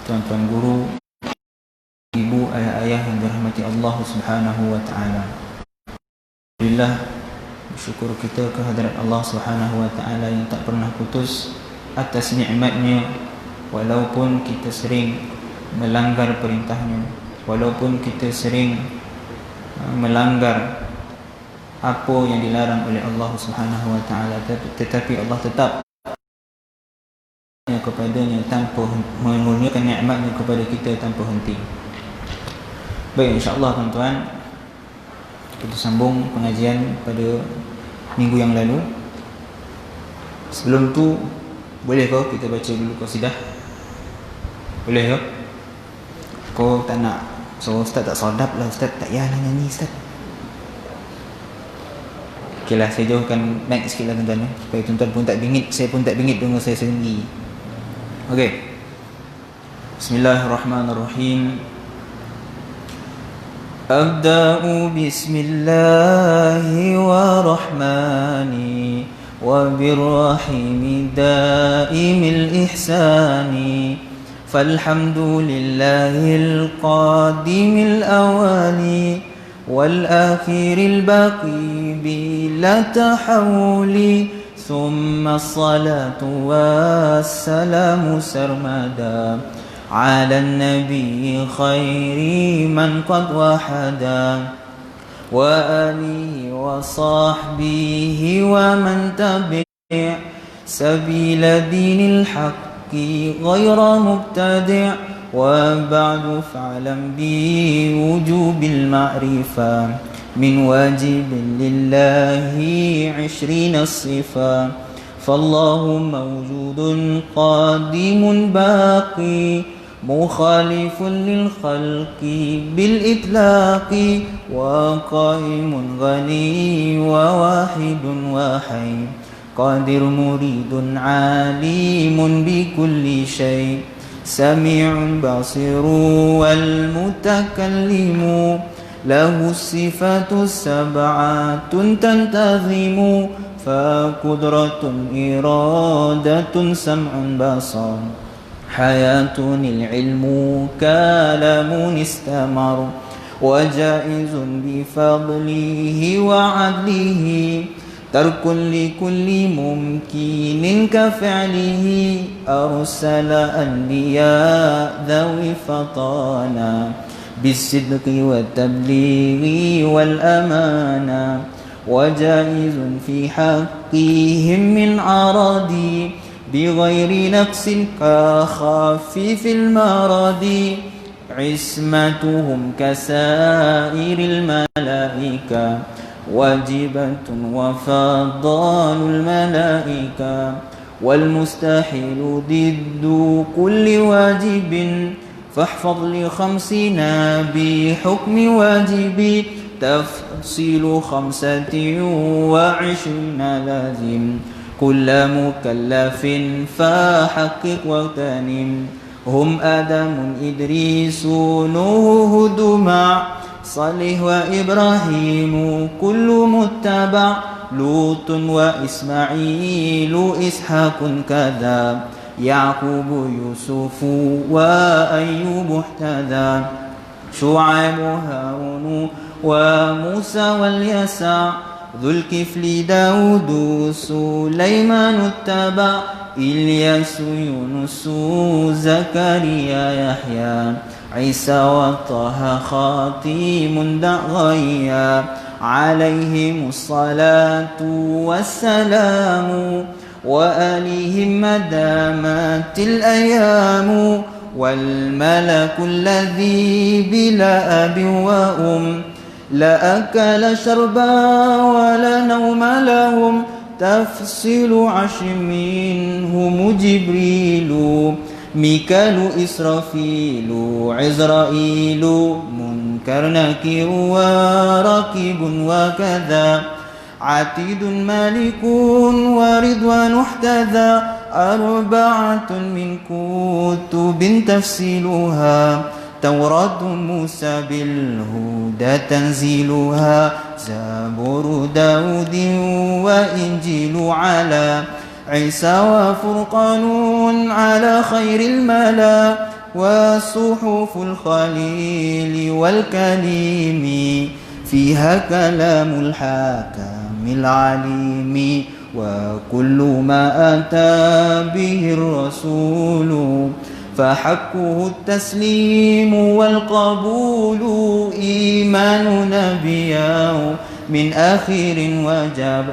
tuan-tuan guru, ibu, ayah-ayah yang dirahmati Allah Subhanahu wa taala. Alhamdulillah, bersyukur kita kehadrat Allah Subhanahu wa taala yang tak pernah putus atas nikmatnya, walaupun kita sering melanggar perintahnya, walaupun kita sering melanggar apa yang dilarang oleh Allah Subhanahu wa taala, tetapi Allah tetap kepadanya tanpa mengurniakan nikmatnya kepada kita tanpa henti. Baik, insya-Allah tuan-tuan, kita sambung pengajian pada minggu yang lalu. Sebelum tu, boleh kau kita baca dulu qasidah? Boleh ke? Kau tak nak? So ustaz tak sedap lah, ustaz tak payahlah nyanyi ustaz. Okey lah, saya jauhkan mic sikit lah tuan-tuan, supaya tuan-tuan pun tak bingit, saya pun tak bingit dengar saya sendiri. Okey. Bismillahirrahmanirrahim. Abda'u bismillahi wa rahmani wa birrahimi daimil ihsani, falhamdulillahil qadimil awali wal akhiril baqi bila tahawuli, thumma salatu wassalamu sarmada ala nabi khairi man qad wahada wa alihi wa sahbihi wa man tabi' sabila dinil haqqi ghayra mubtadi', wa ba'du fa'lam bi wujubil ma'rifah min wajibin lillahi 'ishrina sifa, fallahu mawjudun qadimun baqi mukhalifun lil khalqi bil itlaqi, wa qaimun ghani wa wahidun wahid qadir muridun alimun bi kulli shay, sami'un basiru wal mutakallimu lahu sifatu sab'atun tantazimu, fa qudratun iradatun sam'un basar hayatun ilmu kalamun istamar, wa jaizun bi fadlihi wa adlihi tarkun li kulli mumkinin ka fi'lihi, arsala anbiya dhawi fatana bisidqi wa tablighi wal amana, wa jaizun fi haqqihim min aradi bighairi naqsin ka khafifil maradi, ismatuhum kasairil malaika wajibatun wa fadalul malaika, wal mustahilu diddu kulli wajibin فاحفظ لخمسنا بحكم واجبي تفصيل 25 لازم كل مكلف فحقق واغتنم، هم آدم إدريس نوح هود مع صالح وإبراهيم كل متبع، لوط وإسماعيل إسحاق كذا يعقوب يوسف وأيوب اهتدى، شعيب هارون وموسى واليسع ذو الكفل داود سليمان اتبع، إلياس يونس زكريا يحيى عيسى وطه خاتم دعيا، عليهم الصلاة والسلام وآلهم ما دامت الأيام، والملك الذي بلا أب وأم لا أكل شربا ولا نوم لهم، تفصيل عشر منهم جبريل ميكال إسرافيل عزرائيل منكر نكير ورقيب وكذا، عتيد مالك ورضوان احتذى، أربعة من كتب تفصيلها توراة موسى بالهدى تنزيلها، زبور داود وإنجيل على عيسى وفرقان على خير الملا، وصحف الخليل والكليم فيها كلام الحكم العليم وكل ما أتى به الرسول فحقه التسليم والقبول إيمان نبيه من آخر وجب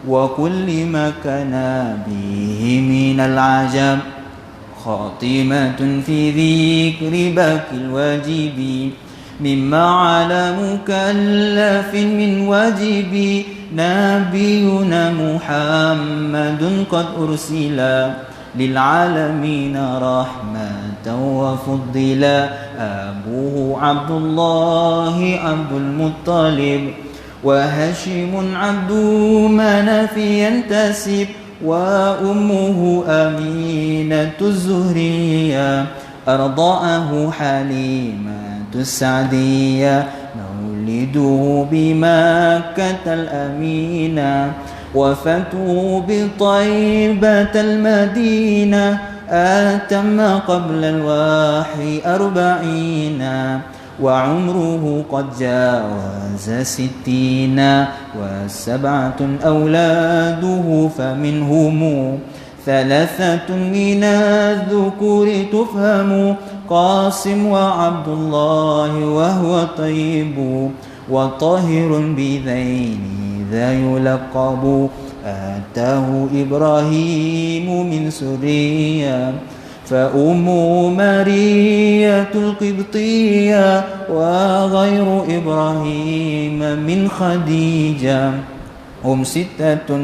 وكل ما كان به من العجب خاتمة في ذكر باقي الواجب مما على مكلف من واجب نبينا محمد قد أرسل للعالمين رحمة وفضلا أبوه عبد الله عبد المطلب وهاشم عبد مناف ينتسب وأمه أمينة الزهرية أرضعه حليمة السعدية مولده بمكة الأمينة وفاته بطيبة المدينة أتم قبل الوحي 40 وعمره قد جاوز 60 و7 أولاده فمنهم 3 من الذكور تفهم قاسم وعبد الله وهو طيب وطاهر بذين ذا يلقب أتاه إبراهيم من سوريا فأمه مارية القبطية وغير إبراهيم من خديجة هم 6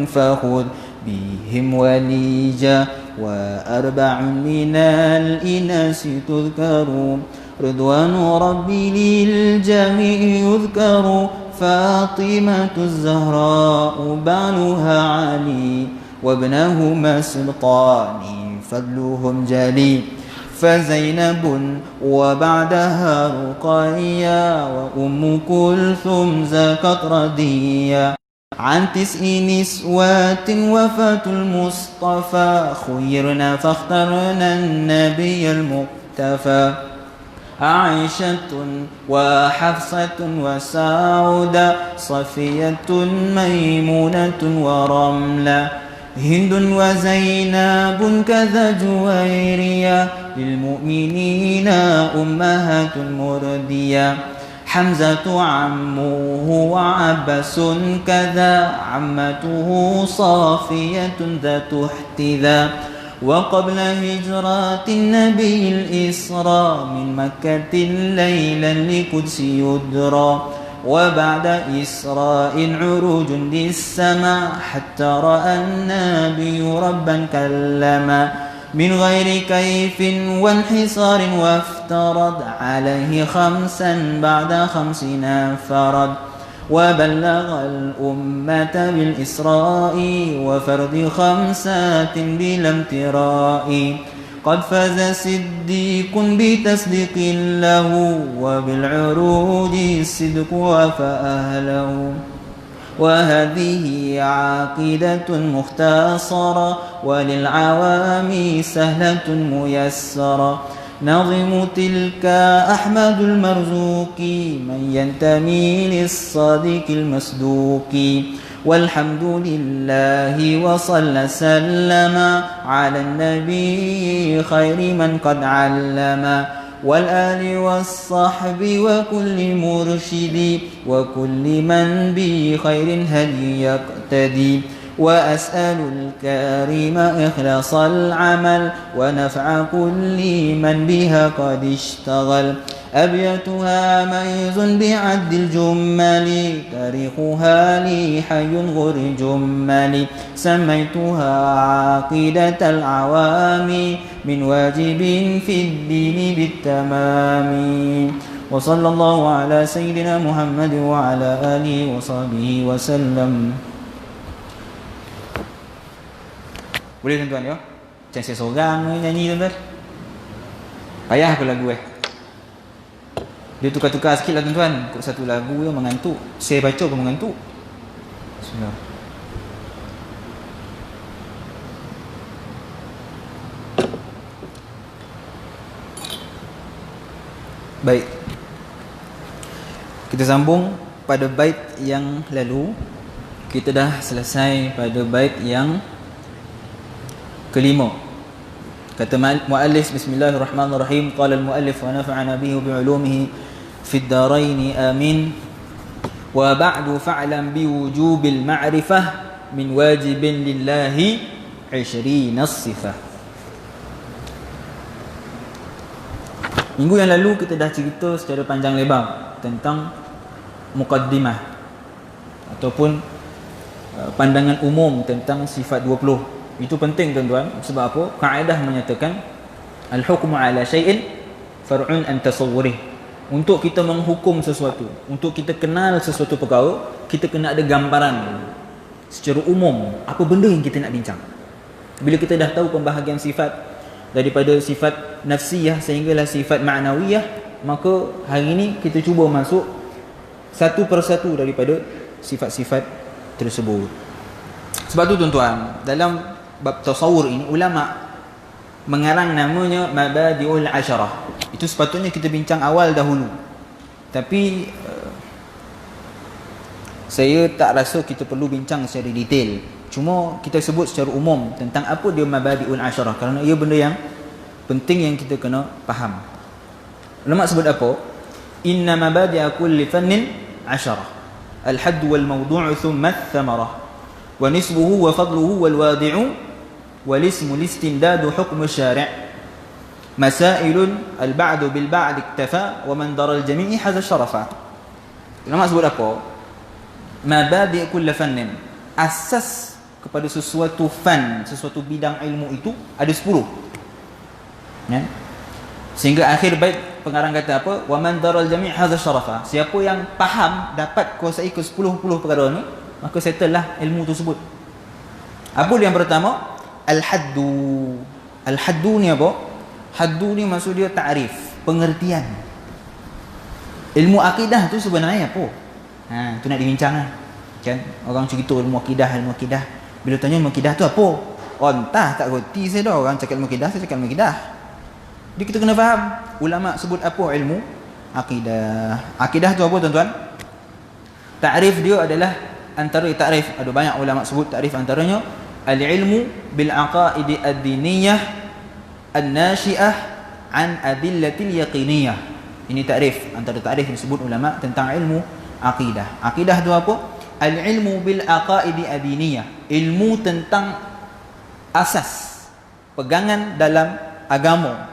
فخذ بهم وليجا و4 من الإناس تذكر رضوان ربي للجميع يذكر فاطمة الزهراء بعلها علي وابنهما سلطان فضلهم جلي فزينب وبعدها رقية وأم كلثوم زكت رضية عن 9 نسوات وفاة المصطفى خيرنا فاخترنا النبي المقتفى عائشة وحفصة وسعودة صفية ميمونة ورملة هند وزينب كذا جويرية للمؤمنين أمهات مردية حمزة عمه وعباس كذا عمته صافية ذات احتذا وقبل هجرة النبي الإسراء من مكة ليلا لقدس يدرى وبعد إسراء عروج للسماء حتى رأى النبي ربا كلما من غير كيف وانحصار وافترض عليه 5 بعد 50 فرد وبلغ الأمة بالإسراء وفرض 5 بلا امتراء قد فاز صديق بتصديق له وبالعروج الصدق وفأهله وهذه عقيدة مختصرة وللعوام سهلة ميسرة نظم تلك أحمد المرزوق من ينتمي للصادق المصدوق والحمد لله وصلى سلم على النبي خير من قد علم والآل والصحب وكل مرشد وكل من بخير هدي يقتدي وأسأل الكريم إخلاص العمل ونفع كل من بها قد اشتغل أبيتها ميز بعد الجمل تاريخها لي حي غر جمل سميتها عقيدة العوام من واجب في الدين بالتمام وصلى الله على سيدنا محمد وعلى آله وصحبه وسلم. Boleh tuan-tuan ya? Macam saya seorang nyanyi tuan-tuan. Payah aku lagu Dia tukar-tukar sikit lah tuan-tuan. Kok satu lagu yang mengantuk. Saya baca pun mengantuk. Bismillah. Baik, kita sambung pada bait yang lalu. Kita dah selesai pada bait yang kelima. Kata muallif, bismillahirrahmanirrahim, qala al-muallif wa nafa'ana bihi wa bi'ulumihi fid darain amin. Wa ba'du fa'lam bi wujubil ma'rifah min wajibin lillahi 20 sifah. Minggu yang lalu kita dah cerita secara panjang lebar tentang muqaddimah ataupun pandangan umum tentang sifat 20. Itu penting tuan-tuan, sebab apa? Kaedah menyatakan al-hukmu ala syai'in far'un an tasawwurih. Untuk kita menghukum sesuatu, untuk kita kenal sesuatu perkara, kita kena ada gambaran secara umum apa benda yang kita nak bincang. Bila kita dah tahu pembahagian sifat daripada sifat nafsiyah sehinggalah sifat ma'nawiyah, maka hari ini kita cuba masuk satu persatu daripada sifat-sifat tersebut. Sebab tu tuan-tuan, dalam bab tasawur ini ulama mengarang namanya Mabadi'ul Asyarah. Itu sepatutnya kita bincang awal dahulu, tapi saya tak rasa kita perlu bincang secara detail. Cuma kita sebut secara umum tentang apa dia Mabadi'ul Asyarah, kerana ia benda yang penting yang kita kena faham. Ulama sebut apa? Inna mabadi'a kulli fannin 10. Al-hadd wal mawdu' thumma ath-thamarah wa nisbuhu wa fadluhu wal wadi'u wal ismu al-istindadu hukm asy-syari'. Masailun al-ba'du bil ba'd iktafa wa man dara al-jami' hadha syarafa. Ulama sebut apa? Mabadi' kulli fannin, asas kepada sesuatu fan, sesuatu bidang ilmu itu ada 10. Ya? Sehingga akhir bait pengarang kata apa? Wa man daral jami' hadza syarafa. Siapa yang faham dapat kuasai ke 10 perkara ni, maka settle lah ilmu tersebut. Apa dia yang pertama? Al-haddu. Al-haddu ni apa? Haddu ni maksud dia ta'rif, pengertian. Ilmu akidah tu sebenarnya apa? Tu nak dibincang lah. Kan orang cerita ilmu akidah. Bila tanya ilmu akidah tu apa? Oh, entah, tak reti saya dah. Orang cakap ilmu akidah, saya cakap ilmu akidah. Jadi kita kena faham ulama sebut apa ilmu akidah. Akidah tu apa tuan-tuan? Takrif dia adalah antara takrif, ada banyak ulama sebut takrif, antaranya al-ilmu bil aqaidi ad-diniyah an-nashi'ah an adillatil yaqiniyah. Ini takrif, antara takrif yang disebut ulama tentang ilmu akidah. Akidah tu apa? Al-ilmu bil aqaidi ad-diniyah, ilmu tentang asas pegangan dalam agama.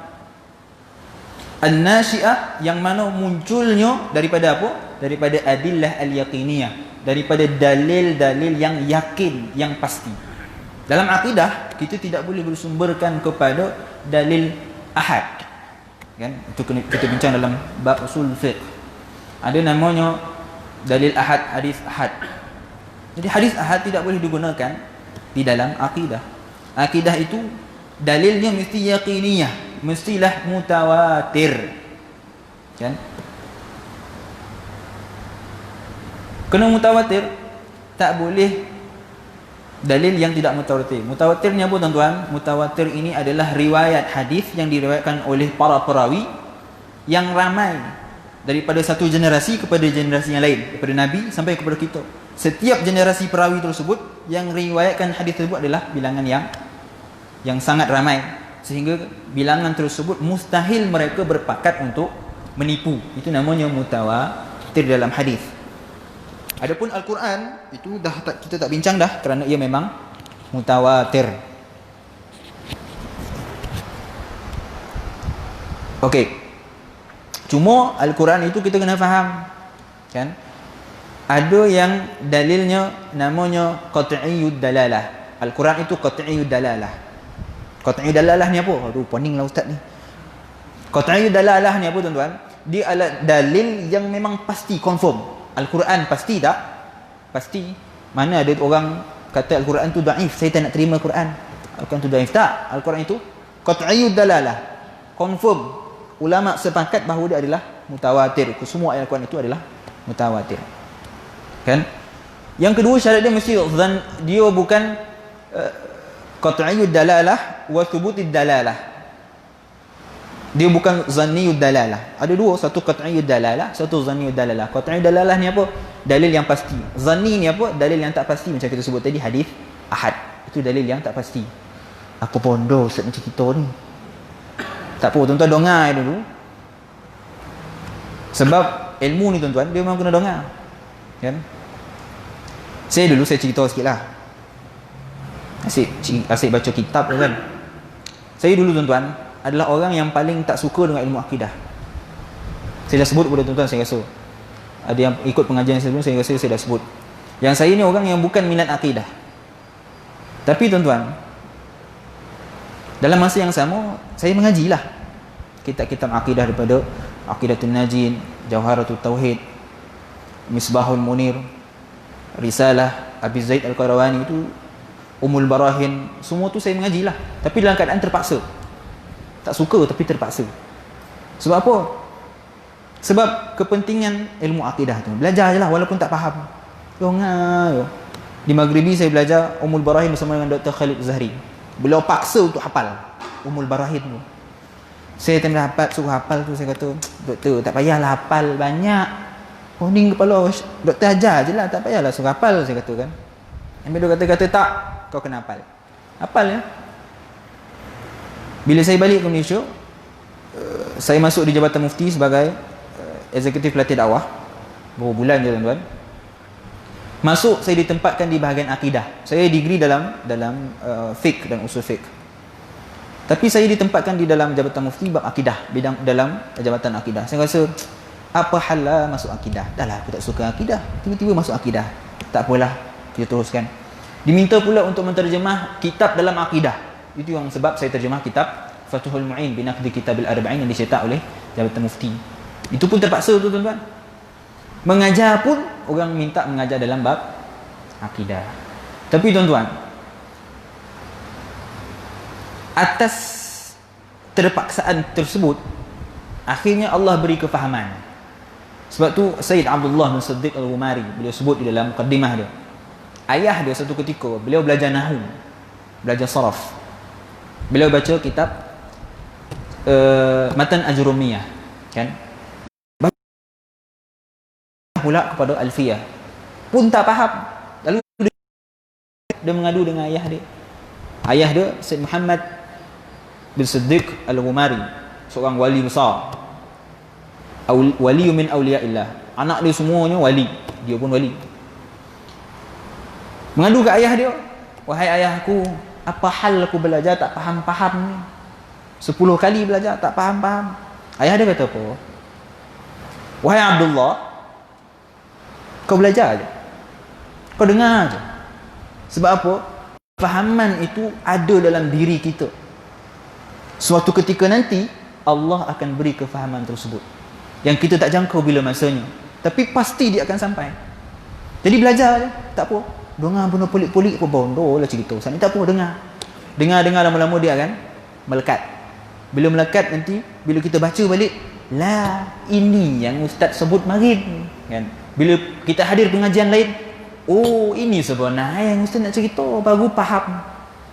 An-nashi'ah, yang mana munculnya daripada apa? Daripada adillah al-yaqiniyah, daripada dalil-dalil yang yakin, yang pasti. Dalam akidah kita tidak boleh bersumberkan kepada dalil ahad. Kan? Itu kita bincang dalam bab usul fiqh. Ada namanya dalil ahad, hadis ahad. Jadi hadis ahad tidak boleh digunakan di dalam akidah. Akidah itu dalilnya mesti yaqiniyah, mestilah mutawatir. Kan? Kena mutawatir, tak boleh dalil yang tidak mutawatir. Mutawatir ni apa tuan-tuan? Mutawatir ini adalah riwayat hadis yang diriwayatkan oleh para perawi yang ramai, daripada satu generasi kepada generasi yang lain, daripada Nabi sampai kepada kita. Setiap generasi perawi tersebut yang riwayatkan hadis tersebut adalah bilangan yang sangat ramai, sehingga bilangan tersebut mustahil mereka berpakat untuk menipu. Itu namanya mutawatir dalam hadis. Adapun Al-Quran itu kita tak bincang dah, kerana ia memang mutawatir. Okey. Cuma Al-Quran itu kita kena faham, kan? Ada yang dalilnya namanya qat'iyyud dalalah. Al-Quran itu qat'iyyud dalalah. Qat'iyyud dalalah ni apa? Aduh, pening lah ustaz ni. Qat'iyyud dalalah ni apa tuan-tuan? Dia adalah dalil yang memang pasti, confirm. Al-Quran pasti tak? Pasti. Mana ada orang kata Al-Quran tu daif, saya tak nak terima Al-Quran. Al-Quran tu daif. Tak. Al-Quran itu qat'iyyud dalalah, confirm. Ulama sepakat bahawa dia adalah mutawatir. Semua ayat Al-Quran itu adalah mutawatir. Kan? Yang kedua, syarat dia mesti dia bukan qat'iyyud dalalah wa thubutid dalalah. Dia bukan zanniyud dalalah. Ada dua, satu qat'iyud dalalah, satu zanniyud dalalah. Qat'iyud dalalah ni apa? Dalil yang pasti. Zanni ni apa? Dalil yang tak pasti, macam kita sebut tadi hadis ahad. Itu dalil yang tak pasti. Aku pondok Ustaz macam kita ni. Tak apa, tuan-tuan dengar dulu. Sebab ilmu ni tuan-tuan, dia memang kena dengar. Kan? Saya cerita sikit lah. Asyik baca kitab kan. Saya dulu tuan-tuan adalah orang yang paling tak suka dengan ilmu akidah. Saya dah sebut kepada tuan-tuan, saya rasa. Ada yang ikut pengajian sebelum, saya rasa saya dah sebut. Yang saya ni orang yang bukan minat akidah. Tapi tuan-tuan, dalam masa yang sama, saya mengajilah kitab-kitab akidah daripada Aqidatul Najin, Jawharatul Tauhid, Misbahul Munir, Risalah Abi Zaid Al-Qarawani, itu Umul Barahin, semua tu saya mengajilah. Tapi dalam keadaan terpaksa. Tak suka tapi terpaksa. Sebab apa? Sebab kepentingan ilmu akidah tu. Belajar je lah walaupun tak faham. Di Maghribi saya belajar Umul Barahin bersama dengan Dr. Khalid Zahri. Beliau paksa untuk hafal Umul Barahin tu. Saya tengah suruh hafal tu, saya kata, doktor tak payahlah hafal banyak. Poning kepala, doktor ajar je lah, tak payahlah suruh hafal, saya kata kan. Ambil dia kata tak, kau kena hafal. Hafal ya. Bila saya balik ke Malaysia, saya masuk di Jabatan Mufti sebagai eksekutif pelatih dakwah. Berapa bulan je tuan-tuan. Masuk, saya ditempatkan di bahagian akidah. Saya degree dalam fiqh dan usul fiqh. Tapi saya ditempatkan di dalam Jabatan Mufti bab akidah, bidang dalam Jabatan Akidah. Saya rasa, apa hal lah masuk akidah? Dah lah, aku tak suka akidah. Tiba-tiba masuk akidah. Tak apalah, kita teruskan. Diminta pula untuk menterjemah kitab dalam akidah. Itu yang sebab saya terjemah kitab Fathul Mu'in binaqdi Kitabil Arba'in yang dicetak oleh Jabatan Mufti. Itu pun terpaksa tu tuan-tuan. Mengajar pun orang minta mengajar dalam bab akidah. Tapi tuan-tuan, atas terpaksaan tersebut, akhirnya Allah beri kefahaman. Sebab tu Sayyid Abdullah bin Siddiq Al-Ghumari, beliau sebut di dalam mukaddimah dia, ayah dia satu ketika beliau belajar nahwu, belajar saraf. Beliau baca kitab Matan Ajrumiyah, kan? Pula kepada Alfiyah, pun tak faham. Lalu dia mengadu dengan ayah dia. Ayah dia Sayyid Muhammad bin Siddiq Al-Ghumari, seorang wali besar, wali min awliyaillah. Anak dia semuanya wali, dia pun wali. Mengadu ke ayah dia, wahai ayahku, apa hal aku belajar tak faham-faham ni? 10 kali belajar tak faham-faham. Ayah dia kata apa? Wahai Abdullah, kau belajar je, kau dengar je. Sebab apa? Fahaman itu ada dalam diri kita. Suatu ketika nanti Allah akan beri kefahaman tersebut yang kita tak jangkau bila masanya, tapi pasti dia akan sampai. Jadi belajar je, tak apa. Dengar benda pelik-pelik apa bondo lah cerita. Saat ni tak apa, dengar lama-lama dia akan melekat. Bila melekat nanti, bila kita baca balik, lah ini yang ustaz sebut marin, kan? Bila kita hadir pengajian lain, oh ini sebenarnya yang ustaz nak cerita, baru faham,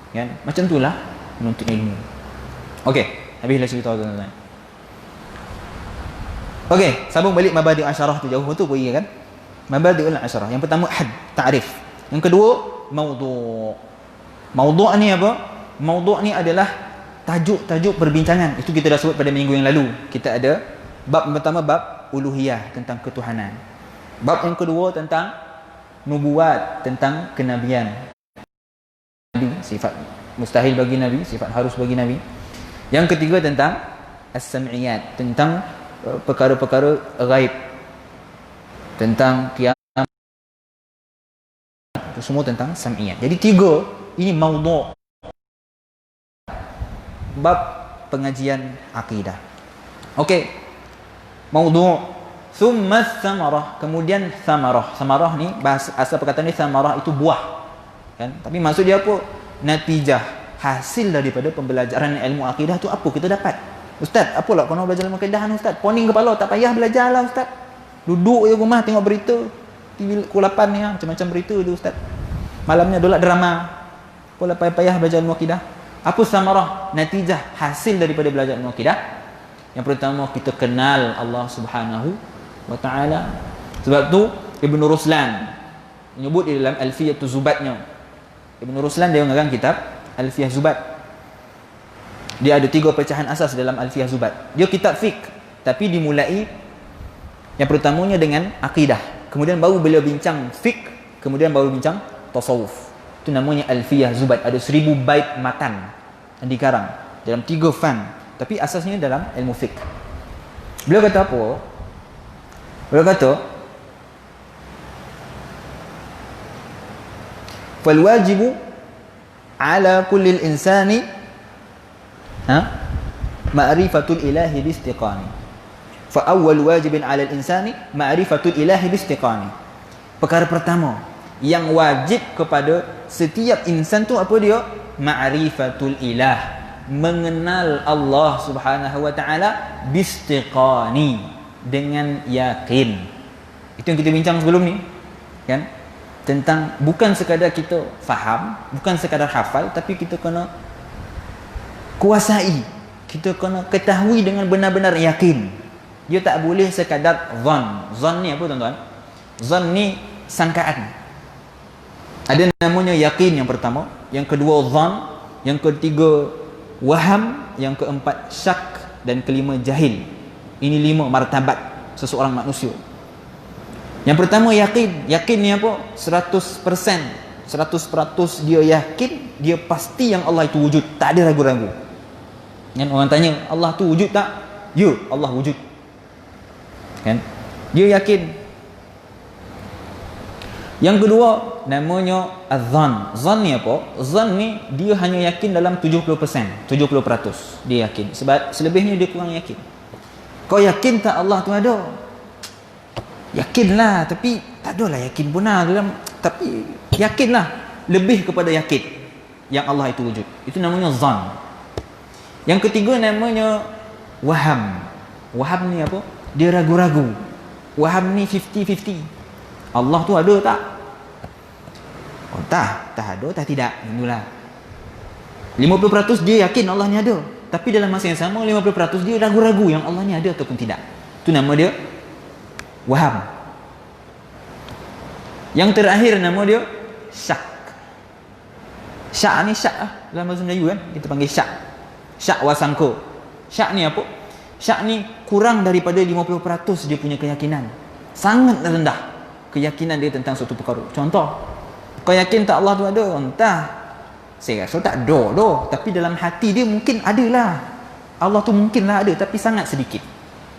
kan? Macam itulah menuntut ilmu. Okey, habislah cerita tuan-tuan. Okey, sambung balik mabadi' asyarah tu, jauh betul pergi kan? Mabadi' asyarah. Yang pertama had, ta'rif. Yang kedua, maudhu'. Maudhu' ni apa? Maudhu' ni adalah tajuk-tajuk perbincangan. Itu kita dah sebut pada minggu yang lalu. Kita ada bab pertama, bab uluhiyah, tentang ketuhanan. Bab yang kedua tentang nubuat, tentang kenabian. Nabi, sifat mustahil bagi Nabi, sifat harus bagi Nabi. Yang ketiga tentang as-sam'iyat, tentang perkara-perkara ghaib, tentang kiamat. Itu semua tentang sam'iyat. Jadi 3 ini maudhu' bab pengajian akidah. Okey. Maudhu', thumma thamarah, kemudian thamarah. Thamarah ni bahasa asal perkataan ni, thamarah itu buah. Kan? Tapi maksud dia apa? Natijah, hasil daripada pembelajaran ilmu akidah tu apa kita dapat? Ustaz, apalah kau nak belajar ilmu akidah ni ustaz? Poning kepala, tak payah belajarlah ustaz. Duduk je rumah tengok berita. TV pukul 8 ni macam-macam berita tu ustaz. Malamnya dolak drama. Apalah payah-payah belajar ilmu akidah? Apa samarah, natijah, hasil daripada belajar ilmu akidah? Yang pertama, kita kenal Allah Subhanahu wa taala. Sebab tu Ibn Ruslan menyebut di dalam Alfiyatul Zubatnya. Ibn Ruslan dia mengarang kitab Alfiyah Zubat. Dia ada 3 pecahan asas dalam Alfiyah Zubat. Dia kitab fiqh, tapi dimulai yang pertamanya dengan akidah. Kemudian baru beliau bincang fiqh, kemudian baru bincang tasawuf. Itu namanya Alfiyah Zubat. Ada 1000 bait matan yang dikarang dalam 3 fan, tapi asasnya dalam ilmu fiqh. Beliau kata apa? Beliau kata, fal wajibu ala kulli insani ma'rifatul ilahi biistiqani. Fa awwal wajibin 'ala al-insani ma'rifatul ilahi biistiqani. Perkara pertama yang wajib kepada setiap insan tu apa dia? Ma'rifatul ilah, mengenal Allah Subhanahu wa taala biistiqani, dengan yakin. Itu yang kita bincang sebelum ni, kan? Tentang bukan sekadar kita faham, bukan sekadar hafal, tapi kita kena kuasai, kita kena ketahui dengan benar-benar yakin. Dia tak boleh sekadar zon. Zon ni apa tuan-tuan? Zon ni sangkaan. Ada namanya yakin yang pertama, yang kedua zon, yang ketiga waham, yang keempat syak, dan kelima jahil. Ini 5 martabat seseorang manusia. Yang pertama yakin. Yakin ni apa? 100%. 100% dia yakin, dia pasti yang Allah itu wujud, tak ada ragu-ragu. Kan orang tanya, Allah tu wujud tak? Ya, Allah wujud. Kan? Dia yakin. Yang kedua namanya az-zan. Zan ni apa? Zan ni dia hanya yakin dalam 70%. 70% dia yakin. Sebab selebihnya dia kurang yakin. Kau yakin tak Allah tu ada? Yakinlah, tapi tak adalah yakin benar dalam, tapi yakinlah, lebih kepada yakin yang Allah itu wujud. Itu namanya zan. Yang ketiga namanya waham. Waham ni apa? Dia ragu-ragu. Waham ni 50-50. Allah tu ada tak? Oh, tak ada, tak tidak. Inilah 50% dia yakin Allah ni ada, tapi dalam masa yang sama 50% dia ragu-ragu yang Allah ni ada ataupun tidak. Itu nama dia waham. Yang terakhir nama dia syak. Syak ni syak lah dalam bahasa Melayu kan, kita panggil syak. Syak wasangka. Syak ni apa? Syak ni kurang daripada 50% dia punya keyakinan. Sangat rendah keyakinan dia tentang suatu perkara. Contoh, kau yakin tak Allah tu ada? Entah, saya rasa tak ada dah, tapi dalam hati dia mungkin adalah. Allah tu mungkinlah ada, tapi sangat sedikit,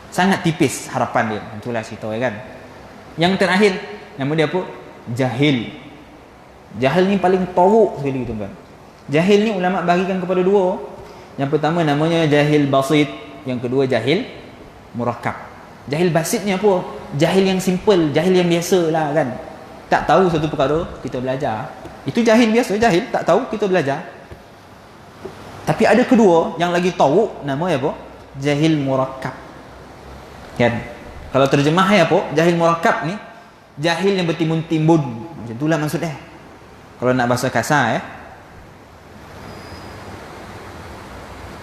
sangat tipis harapan dia. Itulah cerita kan. Yang terakhir nama dia apa? Jahil. Jahil ni paling teruk sekali tuan-tuan. Jahil ni ulama bagikan kepada 2. Yang pertama namanya jahil basit, yang kedua jahil murakkab. Jahil basit ni apa? Jahil yang simple, jahil yang biasa lah kan. Tak tahu satu perkara, kita belajar. Itu jahil biasa, jahil, tak tahu, kita belajar. Tapi ada kedua, yang lagi tahu, namanya apa? Jahil murakkab. Kan? Kalau terjemahnya apa? Jahil murakkab ni, jahil yang bertimbun-timbun. Macam itulah maksudnya. Kalau nak bahasa kasar ya.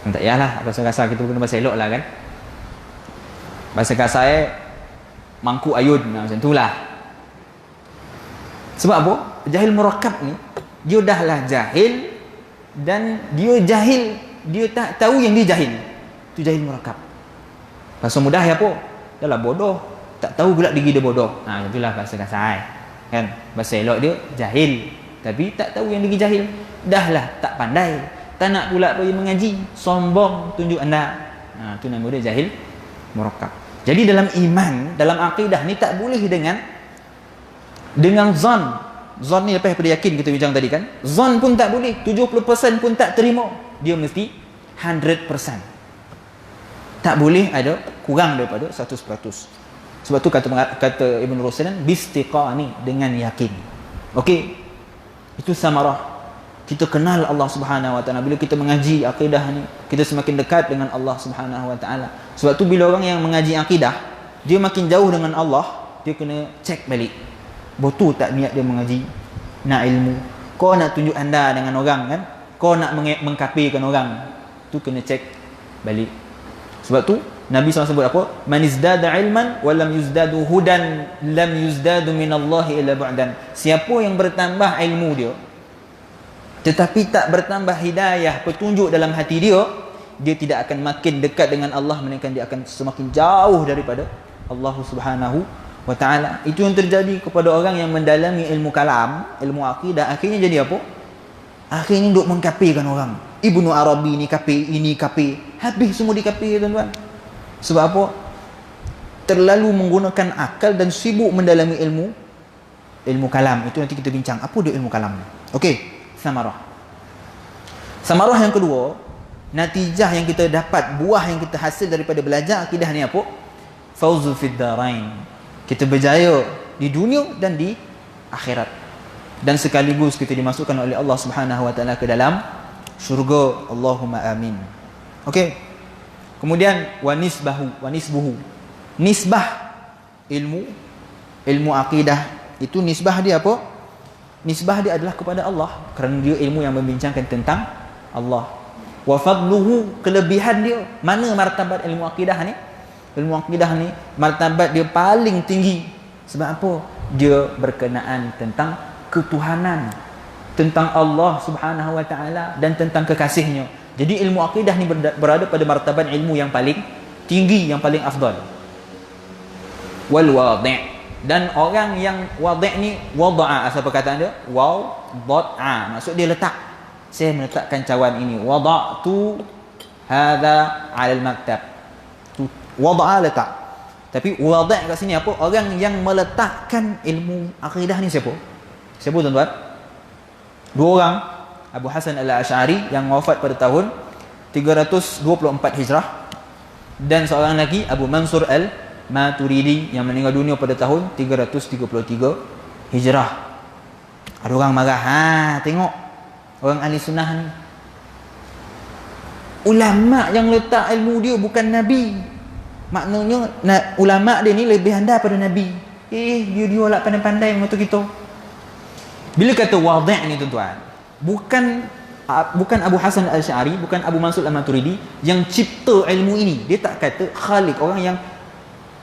Tak yalah, bahasa kasar kita guna bahasa elok lah kan. Bahasa kasar mangku ayun, macam itulah. Sebab apa? Jahil murakkab ni, dia dahlah jahil, dan dia jahil, dia tak tahu yang dia jahil. Itu jahil murakkab. Bahasa mudah ya apa? Dahlah bodoh, tak tahu pula diri dia bodoh. Itulah bahasa kasar kan. Bahasa elok dia jahil, tapi tak tahu yang diri jahil. Dahlah tak pandai, tak nak pula pergi mengaji, sombong tunjuk anda. Itu nama dia jahil murakkab. Jadi dalam iman, dalam akidah ni tak boleh dengan zon. Zon ni lepas daripada yakin kita bincang tadi kan. Zon pun tak boleh, 70% pun tak terima. Dia mesti 100%. Tak boleh ada kurang daripada 100%. Sebab tu kata Ibn Ruslan bistiqani, dengan yakin. Okey. Itu samarah. Kita kenal Allah Subhanahu wa taala. Bila kita mengaji akidah ni, kita semakin dekat dengan Allah Subhanahu wa taala. Sebab tu bila orang yang mengaji akidah, dia makin jauh dengan Allah, dia kena cek balik. Betul tak niat dia mengaji, nak ilmu? Kau nak tunjuk anda dengan orang kan? Kau nak mengkapirkan orang. Tu kena cek balik. Sebab tu Nabi SAW sebut apa? Man izdada ilman wa lam yuzdadu hudan lam yuzdadu minallahi illa bu'dan. Siapa yang bertambah ilmu dia tetapi tak bertambah hidayah, petunjuk dalam hati dia, dia tidak akan makin dekat dengan Allah, melainkan dia akan semakin jauh daripada Allah Subhanahu wa ta'ala. Itu yang terjadi kepada orang yang mendalami ilmu kalam, ilmu akidah. Akhirnya jadi apa? Akhirnya duk mengkafirkan orang. Ibnu Arabi ni kafir, ini kafir. Habis semua dikafir, tuan-tuan. Sebab apa? Terlalu menggunakan akal dan sibuk mendalami ilmu kalam. Itu nanti kita bincang. Apa dia ilmu kalam? Okey, samarah. Samarah yang kedua, natijah yang kita dapat, buah yang kita hasil daripada belajar akidah ni apa? Fauzu fid darain. Kita berjaya di dunia dan di akhirat. Dan sekaligus kita dimasukkan oleh Allah Subhanahu wa taala ke dalam syurga. Allahumma amin. Okey. Kemudian wa nisbuhu. Nisbah ilmu akidah itu, nisbah dia apa? Nisbah dia adalah kepada Allah, kerana dia ilmu yang membincangkan tentang Allah. Wa fadluhu, kelebihan dia. Mana martabat ilmu akidah ni? Ilmu akidah ni martabat dia paling tinggi. Sebab apa? Dia berkenaan tentang ketuhanan, tentang Allah Subhanahu wa taala dan tentang kekasihnya. Jadi ilmu akidah ni berada pada martabat ilmu yang paling tinggi, yang paling afdal. Wal wadi', dan orang yang wadi' ni, wada'a, asal perkataan dia wada'a, maksud dia letak. Saya meletakkan cawan ini, wada'tu hadha 'ala al-maktab. Tu wada'a, letak. Tapi wadi' kat sini apa? Orang yang meletakkan ilmu akidah ni siapa? Siapa, tuan-tuan? Dua orang. Abu Hasan al-Ash'ari yang wafat pada tahun 324 Hijrah, dan seorang lagi Abu Mansur al-Maturidi yang meninggal dunia pada tahun 333 Hijrah. Ada orang marah, tengok orang ahli sunnah ni, ulama yang letak ilmu dia bukan Nabi. Maknanya ulama dia ni lebih handal pada Nabi. Dia lah pandai-pandai mengatur kita. Bila kata wadi' ni, tuan-tuan, bukan Abu Hasan al-Ash'ari, bukan Abu Mansur al-Maturidi yang cipta ilmu ini. Dia tak kata khaliq, orang yang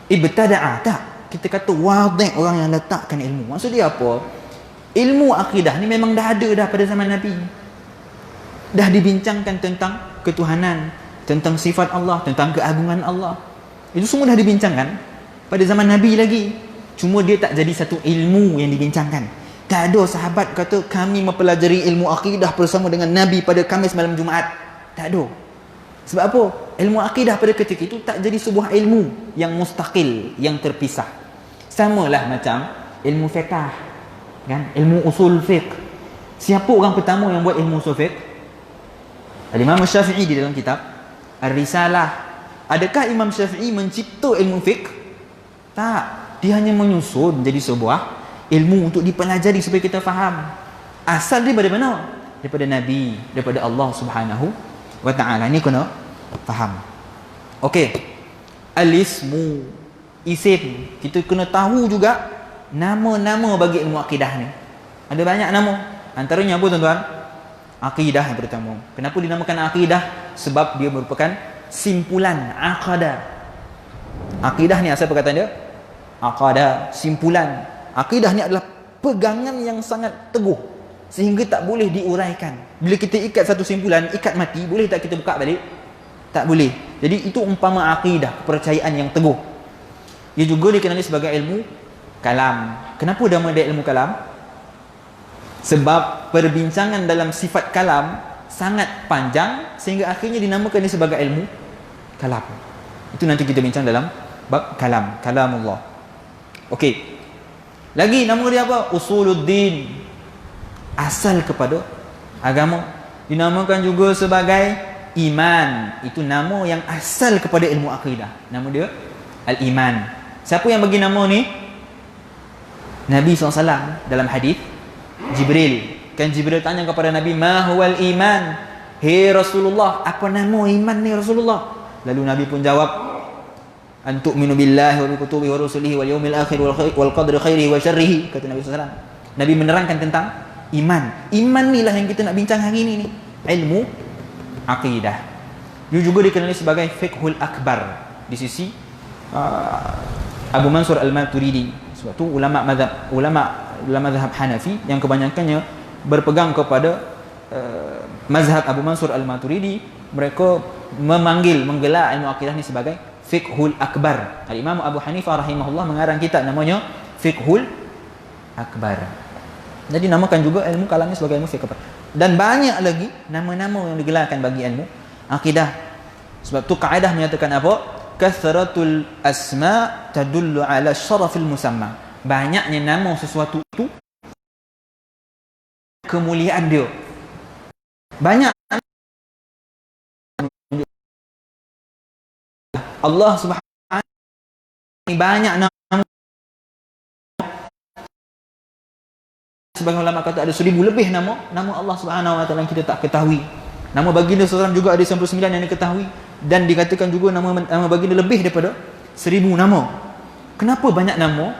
ibtada'a, tak. Kita kata wadi', orang yang letakkan ilmu. Maksud dia apa? Ilmu akidah ni memang dah ada dah pada zaman Nabi. Dah dibincangkan tentang ketuhanan, tentang sifat Allah, tentang keagungan Allah. Itu semua dah dibincangkan pada zaman Nabi lagi. Cuma dia tak jadi satu ilmu yang dibincangkan. Tak ada sahabat kata kami mempelajari ilmu akidah bersama dengan Nabi pada Khamis malam Jumaat. Tak ada. Sebab apa? Ilmu akidah pada ketika itu tak jadi sebuah ilmu yang mustaqil, yang terpisah. Samalah macam ilmu fiqh, kan? Ilmu usul fiqh. Siapa orang pertama yang buat ilmu usul fiqh? Al-Imam Syafi'i di dalam kitab Ar-Risalah. Adakah Imam Syafi'i mencipta ilmu fiqh? Tak. Dia hanya menyusun jadi sebuah ilmu untuk dipelajari supaya kita faham. Asal dia daripada mana? Daripada Nabi, daripada Allah Subhanahu wa ta'ala. Ini kena faham. Okey. Al-ismu, isim. Kita kena tahu juga nama-nama bagi ilmu akidah ni. Ada banyak nama. Antaranya apa, tuan-tuan? Akidah yang pertama. Kenapa dinamakan akidah? Sebab dia merupakan simpulan aqadah. Akidah ni asal perkataan dia aqadah, simpulan. Akidah ni adalah pegangan yang sangat teguh sehingga tak boleh diuraikan. Bila kita ikat satu simpulan, ikat mati, boleh tak kita buka balik? Tak boleh. Jadi itu umpama akidah, kepercayaan yang teguh. Ia juga dikenali sebagai ilmu kalam. Kenapa nama dia ilmu kalam? Sebab perbincangan dalam sifat kalam sangat panjang sehingga akhirnya dinamakan dia sebagai ilmu kalam. Itu nanti kita bincang dalam bab kalam, kalamullah. Okey. Lagi nama dia apa? Usuluddin. Asal kepada agama. Dinamakan juga sebagai iman. Itu nama yang asal kepada ilmu akidah. Nama dia Al-Iman. Siapa yang bagi nama ni? Nabi SAW dalam hadis Jibril. Kan Jibril tanya kepada Nabi, "Ma huwal iman?" Hei Rasulullah, apa nama iman ni Rasulullah? Lalu Nabi pun jawab, "An tu'minu billahi wa bi kutubihi wa rusulihi wal yawmil akhir wal qadri khairihi wa syarrihi," kata Nabi SAW. Nabi menerangkan tentang iman. Iman ni lah yang kita nak bincang hari ini ni. Ilmu akidah. Dia juga dikenali sebagai fiqhul akbar. di sisi Abu Mansur Al-Maturidi. Sebab tu ulama mazhab Hanafi yang kebanyakannya berpegang kepada mazhab Abu Mansur Al-Maturidi, mereka menggelar ilmu akidah ni sebagai Fiqhul Akbar. Al-Imam Abu Hanifah rahimahullah mengarang kitab namanya Fiqhul Akbar. Jadi namakan juga ilmu kalam ni sebagai ilmu fiqh akbar. Dan banyak lagi nama-nama yang digelarkan bagi ilmu akidah. Sebab tu kaedah menyatakan apa? Kathratul asma tadullu ala syarafil musamma. Banyaknya nama sesuatu itu kemuliaan dia. Banyak Allah Subhanahu ni banyak nama. Sebagian ulama kata ada 1000 lebih nama Allah Subhanahu wa taala yang kita tak ketahui. Nama baginda SAW juga ada 99 yang diketahui, dan dikatakan juga nama baginda lebih daripada 1000 nama. Kenapa banyak nama?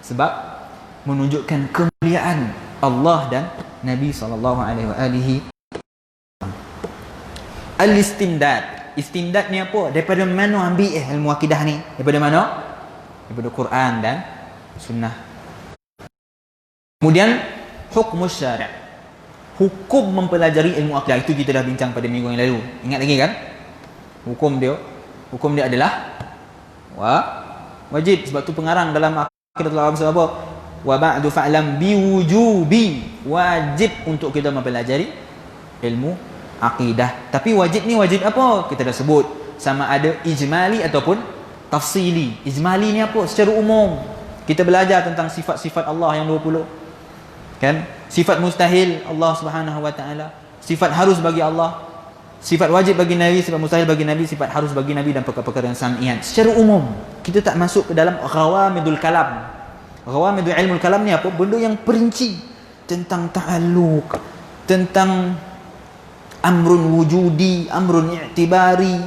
Sebab menunjukkan kemuliaan Allah dan Nabi sallallahu alaihi wasallam. Al-istimdad. Istimdad ni apa? Daripada mana ambil ilmu akidah ni? Daripada mana? Daripada Quran dan Sunnah. Kemudian hukmus syari'. Hukum mempelajari ilmu akidah, itu kita dah bincang pada minggu yang lalu. Ingat lagi kan? Hukum dia adalah wajib. Sebab tu pengarang dalam akidatul awam apa? Wa ba'du fa'lam biwujubi. Wajib untuk kita mempelajari ilmu akidah. Tapi wajib ni wajib apa? Kita dah sebut. Sama ada ijmali ataupun tafsili. Ijmali ni apa? Secara umum. Kita belajar tentang sifat-sifat Allah yang 20. Kan? Sifat mustahil Allah Subhanahu wa taala, sifat harus bagi Allah, sifat wajib bagi Nabi, sifat mustahil bagi Nabi, sifat harus bagi Nabi, dan perkara-perkara yang sam'ian. Secara umum, kita tak masuk ke dalam ghawamidul kalam. Ghawamidul ilmu kalam ni apa? Benda yang perinci tentang ta'alluq, tentang amrun wujudi, amrun i'tibari.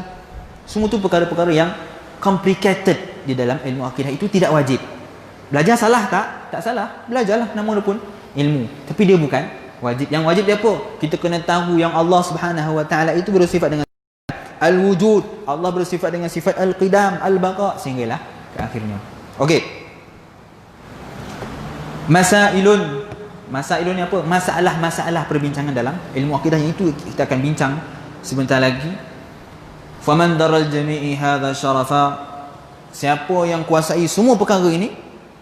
Semua tu perkara-perkara yang complicated di dalam ilmu akidah, itu tidak wajib. Belajar salah tak? Tak salah. Belajarlah, nama dia pun ilmu. Tapi dia bukan wajib. Yang wajib dia apa? Kita kena tahu yang Allah Subhanahu wa taala itu bersifat dengan al-wujud. Allah bersifat dengan sifat al-qidam, al-baqa, sehinggalah ke akhirnya. Okey. Masailun ni apa? Masalah perbincangan dalam ilmu akidah, yang itu kita akan bincang sebentar lagi. Faman daral jami'i hadha syarafa. Siapa yang kuasai semua perkara ini,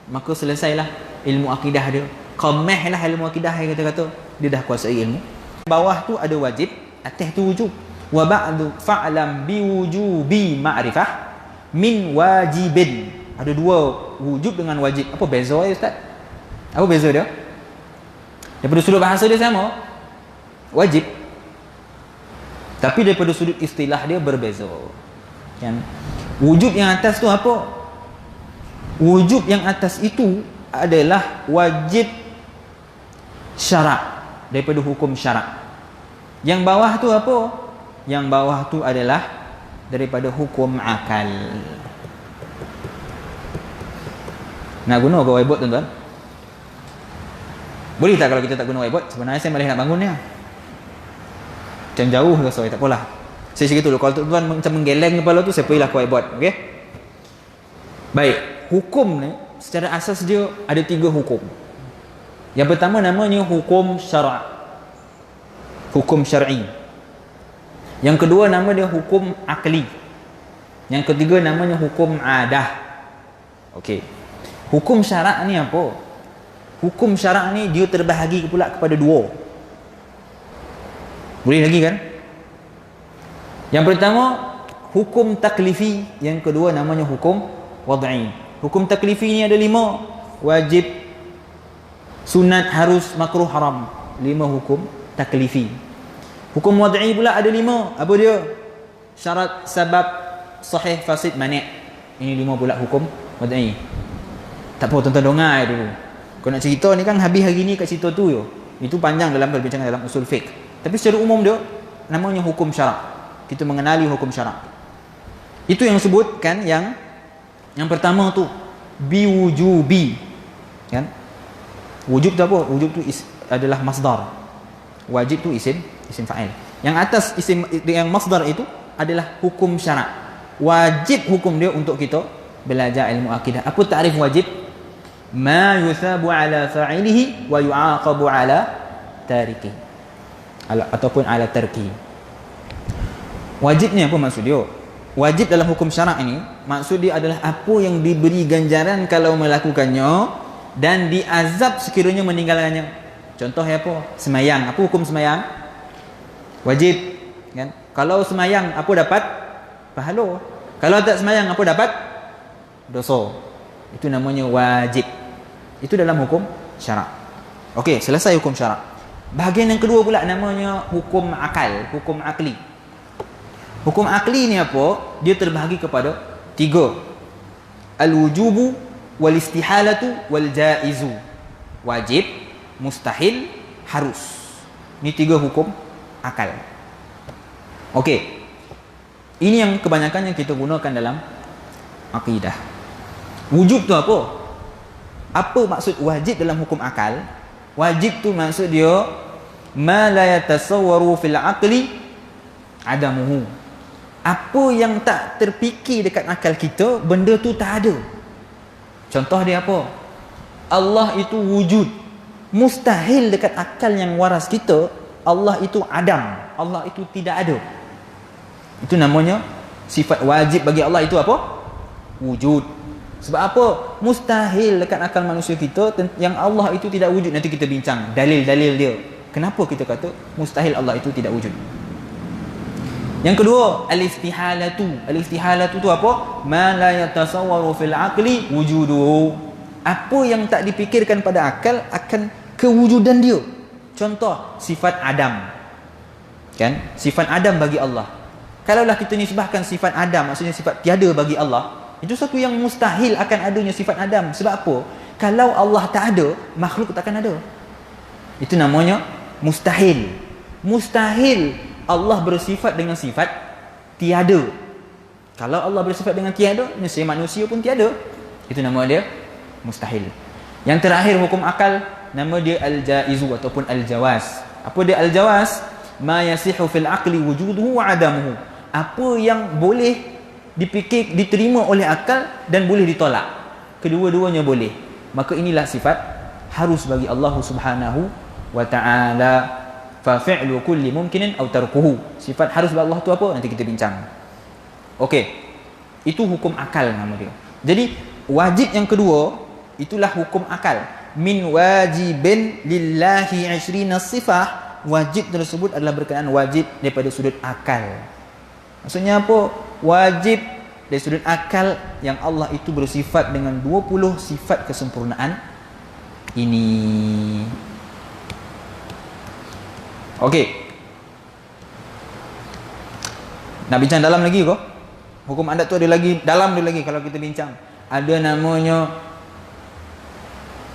maka selesailah ilmu akidah dia. Qamahlah ilmu akidah, yang kata dia dah kuasai ilmu. Bawah tu ada wajib, atas tu wujub. Wa ba'du fa'lam biwujubi ma'rifah min wajibin. Ada dua, wujub dengan wajib. Apa beza ya ustaz? Apa beza dia? Daripada sudut bahasa dia sama, wajib. Tapi daripada sudut istilah dia berbeza. Kan? Wujub yang atas tu apa? Wujub yang atas itu adalah wajib syarak, daripada hukum syarak. Yang bawah tu apa? Yang bawah tu adalah daripada hukum akal. Nak guna ke whiteboard tuan-tuan? Boleh tak kalau kita tak guna whiteboard? Sebenarnya saya malah nak bangun ni. Macam jauh ke, sorry, tak apalah. Saya cakap dulu, kalau tuan-tuan macam menggeleng kepala tu, saya pergilah ke whiteboard. Okey? Baik, hukum ni secara asas dia ada 3 hukum. Yang pertama namanya hukum syara', hukum syar'i. Yang kedua nama dia hukum akli. Yang ketiga namanya hukum adah. Okey. Hukum syara' ni apa? Hukum syara' ni dia terbahagi pula kepada 2. Boleh lagi kan? Yang pertama hukum taklifi, yang kedua namanya hukum wad'i. Hukum taklifi ni ada 5. Wajib, sunat, harus, makruh, haram. 5 hukum taklifi. Hukum wad'i pula ada 5. Apa dia? Syarat, sabab, sahih, fasid, mani'. Ini 5 pula hukum wad'i. Tak apa, tuan-tuan dengar dulu. Kau nak cerita ni kan habis hari ni kat cerita tu yo. Itu panjang dalam perbincangan dalam usul fiqh. Tapi secara umum dia namanya hukum syarak. Kita mengenali hukum syarak. Itu yang sebutkan yang pertama tu biwujubi. Kan? Wujub tu apa? Wujub tu adalah masdar. Wajib tu isim fa'il. Yang atas isim yang masdar itu adalah hukum syarak. wajib hukum dia untuk kita belajar ilmu akidah. Apa takrif wajib? Ma yusabu ala fa'ilihi wa yu'aqabu ala tarikihi, ataupun ala tarkihi. Wajib ni apa maksud dia? Wajib dalam hukum syarak ini maksud dia adalah apa yang diberi ganjaran kalau melakukannya dan diazab sekiranya meninggalkannya. Contohnya apa? Semayang. Apa hukum semayang? Wajib, kan? Kalau semayang apa dapat? Pahala. Kalau tak semayang apa dapat? Dosa. Itu namanya wajib. Itu dalam hukum syarak. Okey, selesai hukum syarak. Bahagian yang kedua pula namanya hukum akal, hukum akli. Hukum akli ni apa? Dia terbahagi kepada 3. Al-wujubu wal istihalatu wal jaizu. Wajib, mustahil, harus. Ni 3 hukum akal. Okey. Ini yang kebanyakan yang kita gunakan dalam akidah. Wujub tu apa? Apa maksud wajib dalam hukum akal? Wajib tu maksud dia ma la yatasawwaru fil aqli adamuhu. Apa yang tak terfikir dekat akal kita, benda tu tak ada. Contoh dia apa? Allah itu wujud. Mustahil dekat akal yang waras kita Allah itu adam, Allah itu tidak ada. Itu namanya sifat wajib bagi Allah itu apa? Wujud. Sebab apa? Mustahil dekat akal manusia kita yang Allah itu tidak wujud. Nanti kita bincang dalil-dalil dia. Kenapa kita kata mustahil Allah itu tidak wujud? Yang kedua, al-istihalatu. Al-istihalatu tu apa? Ma la yatasawwaru fil aqli wujuduhu. Apa yang tak dipikirkan pada akal akan kewujudan dia. Contoh, sifat Adam. Kan? Sifat Adam bagi Allah. Kalaulah kita nisbahkan sifat Adam, maksudnya sifat tiada bagi Allah, itu satu yang mustahil akan adanya sifat Adam. Sebab apa? Kalau Allah tak ada, makhluk takkan ada. Itu namanya mustahil. Mustahil Allah bersifat dengan sifat tiada. Kalau Allah bersifat dengan tiada, nescaya manusia pun tiada. Itu nama dia mustahil. Yang terakhir hukum akal, nama dia al-jaizu ataupun al-jawaz. Apa dia al-jawaz? Ma yasihu fil aqli wujuduhu wa adamuhu. Apa yang boleh dipikir, diterima oleh akal dan boleh ditolak. Kedua-duanya boleh. Maka inilah sifat harus bagi Allah Subhanahu wa ta'ala. Fa fi'lu kulli mumkinin aw tarkuhu. Sifat harus bagi Allah tu apa? Nanti kita bincang. Okey. Itu hukum akal nama dia. Jadi wajib yang kedua itulah hukum akal. Min wajibin lillahi 20 sifah. Wajib tersebut adalah berkenaan wajib daripada sudut akal. Maksudnya apa? Wajib dari sudut akal yang Allah itu bersifat dengan 20 sifat kesempurnaan ini. Okey. Nak bincang dalam lagi ke? Hukum adat tu ada lagi, dalam ada lagi kalau kita bincang. Ada namanya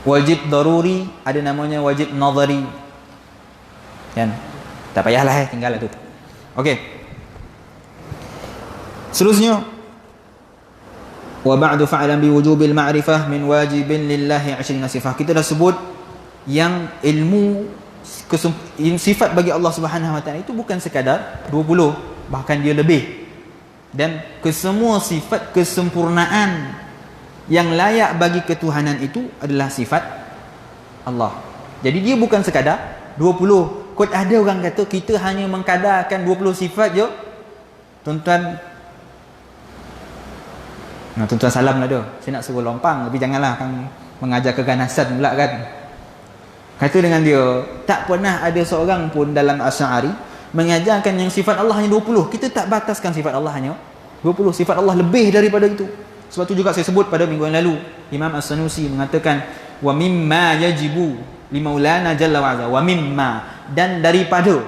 wajib daruri, ada namanya wajib nazari. Kan? Tak payahlah tinggallah tu. Okey. Seterusnya wa ba'du fa'lam bi wujubil ma'rifah min wajibin lillahi 20 sifah. Kita dah sebut yang ilmu sifat bagi Allah Subhanahu wa taala itu bukan sekadar 20, bahkan dia lebih. Dan kesemua sifat kesempurnaan yang layak bagi ketuhanan itu adalah sifat Allah. Jadi dia bukan sekadar 20. Kot ada orang kata kita hanya mengkadarkan 20 sifat je. Tuan-tuan, tuan-tuan salam lah dia. Saya nak suruh lompang, tapi janganlah kan mengajar keganasan pula kan. Kata dengan dia, tak pernah ada seorang pun dalam Asy'ari mengajarkan yang sifat Allah hanya 20. Kita tak bataskan sifat Allah hanya 20. Sifat Allah lebih daripada itu. Sebab tu juga saya sebut pada minggu yang lalu, Imam As-Sanusi mengatakan wa mimma yajibu li maulana jalla wa azza, wa mimma, dan daripada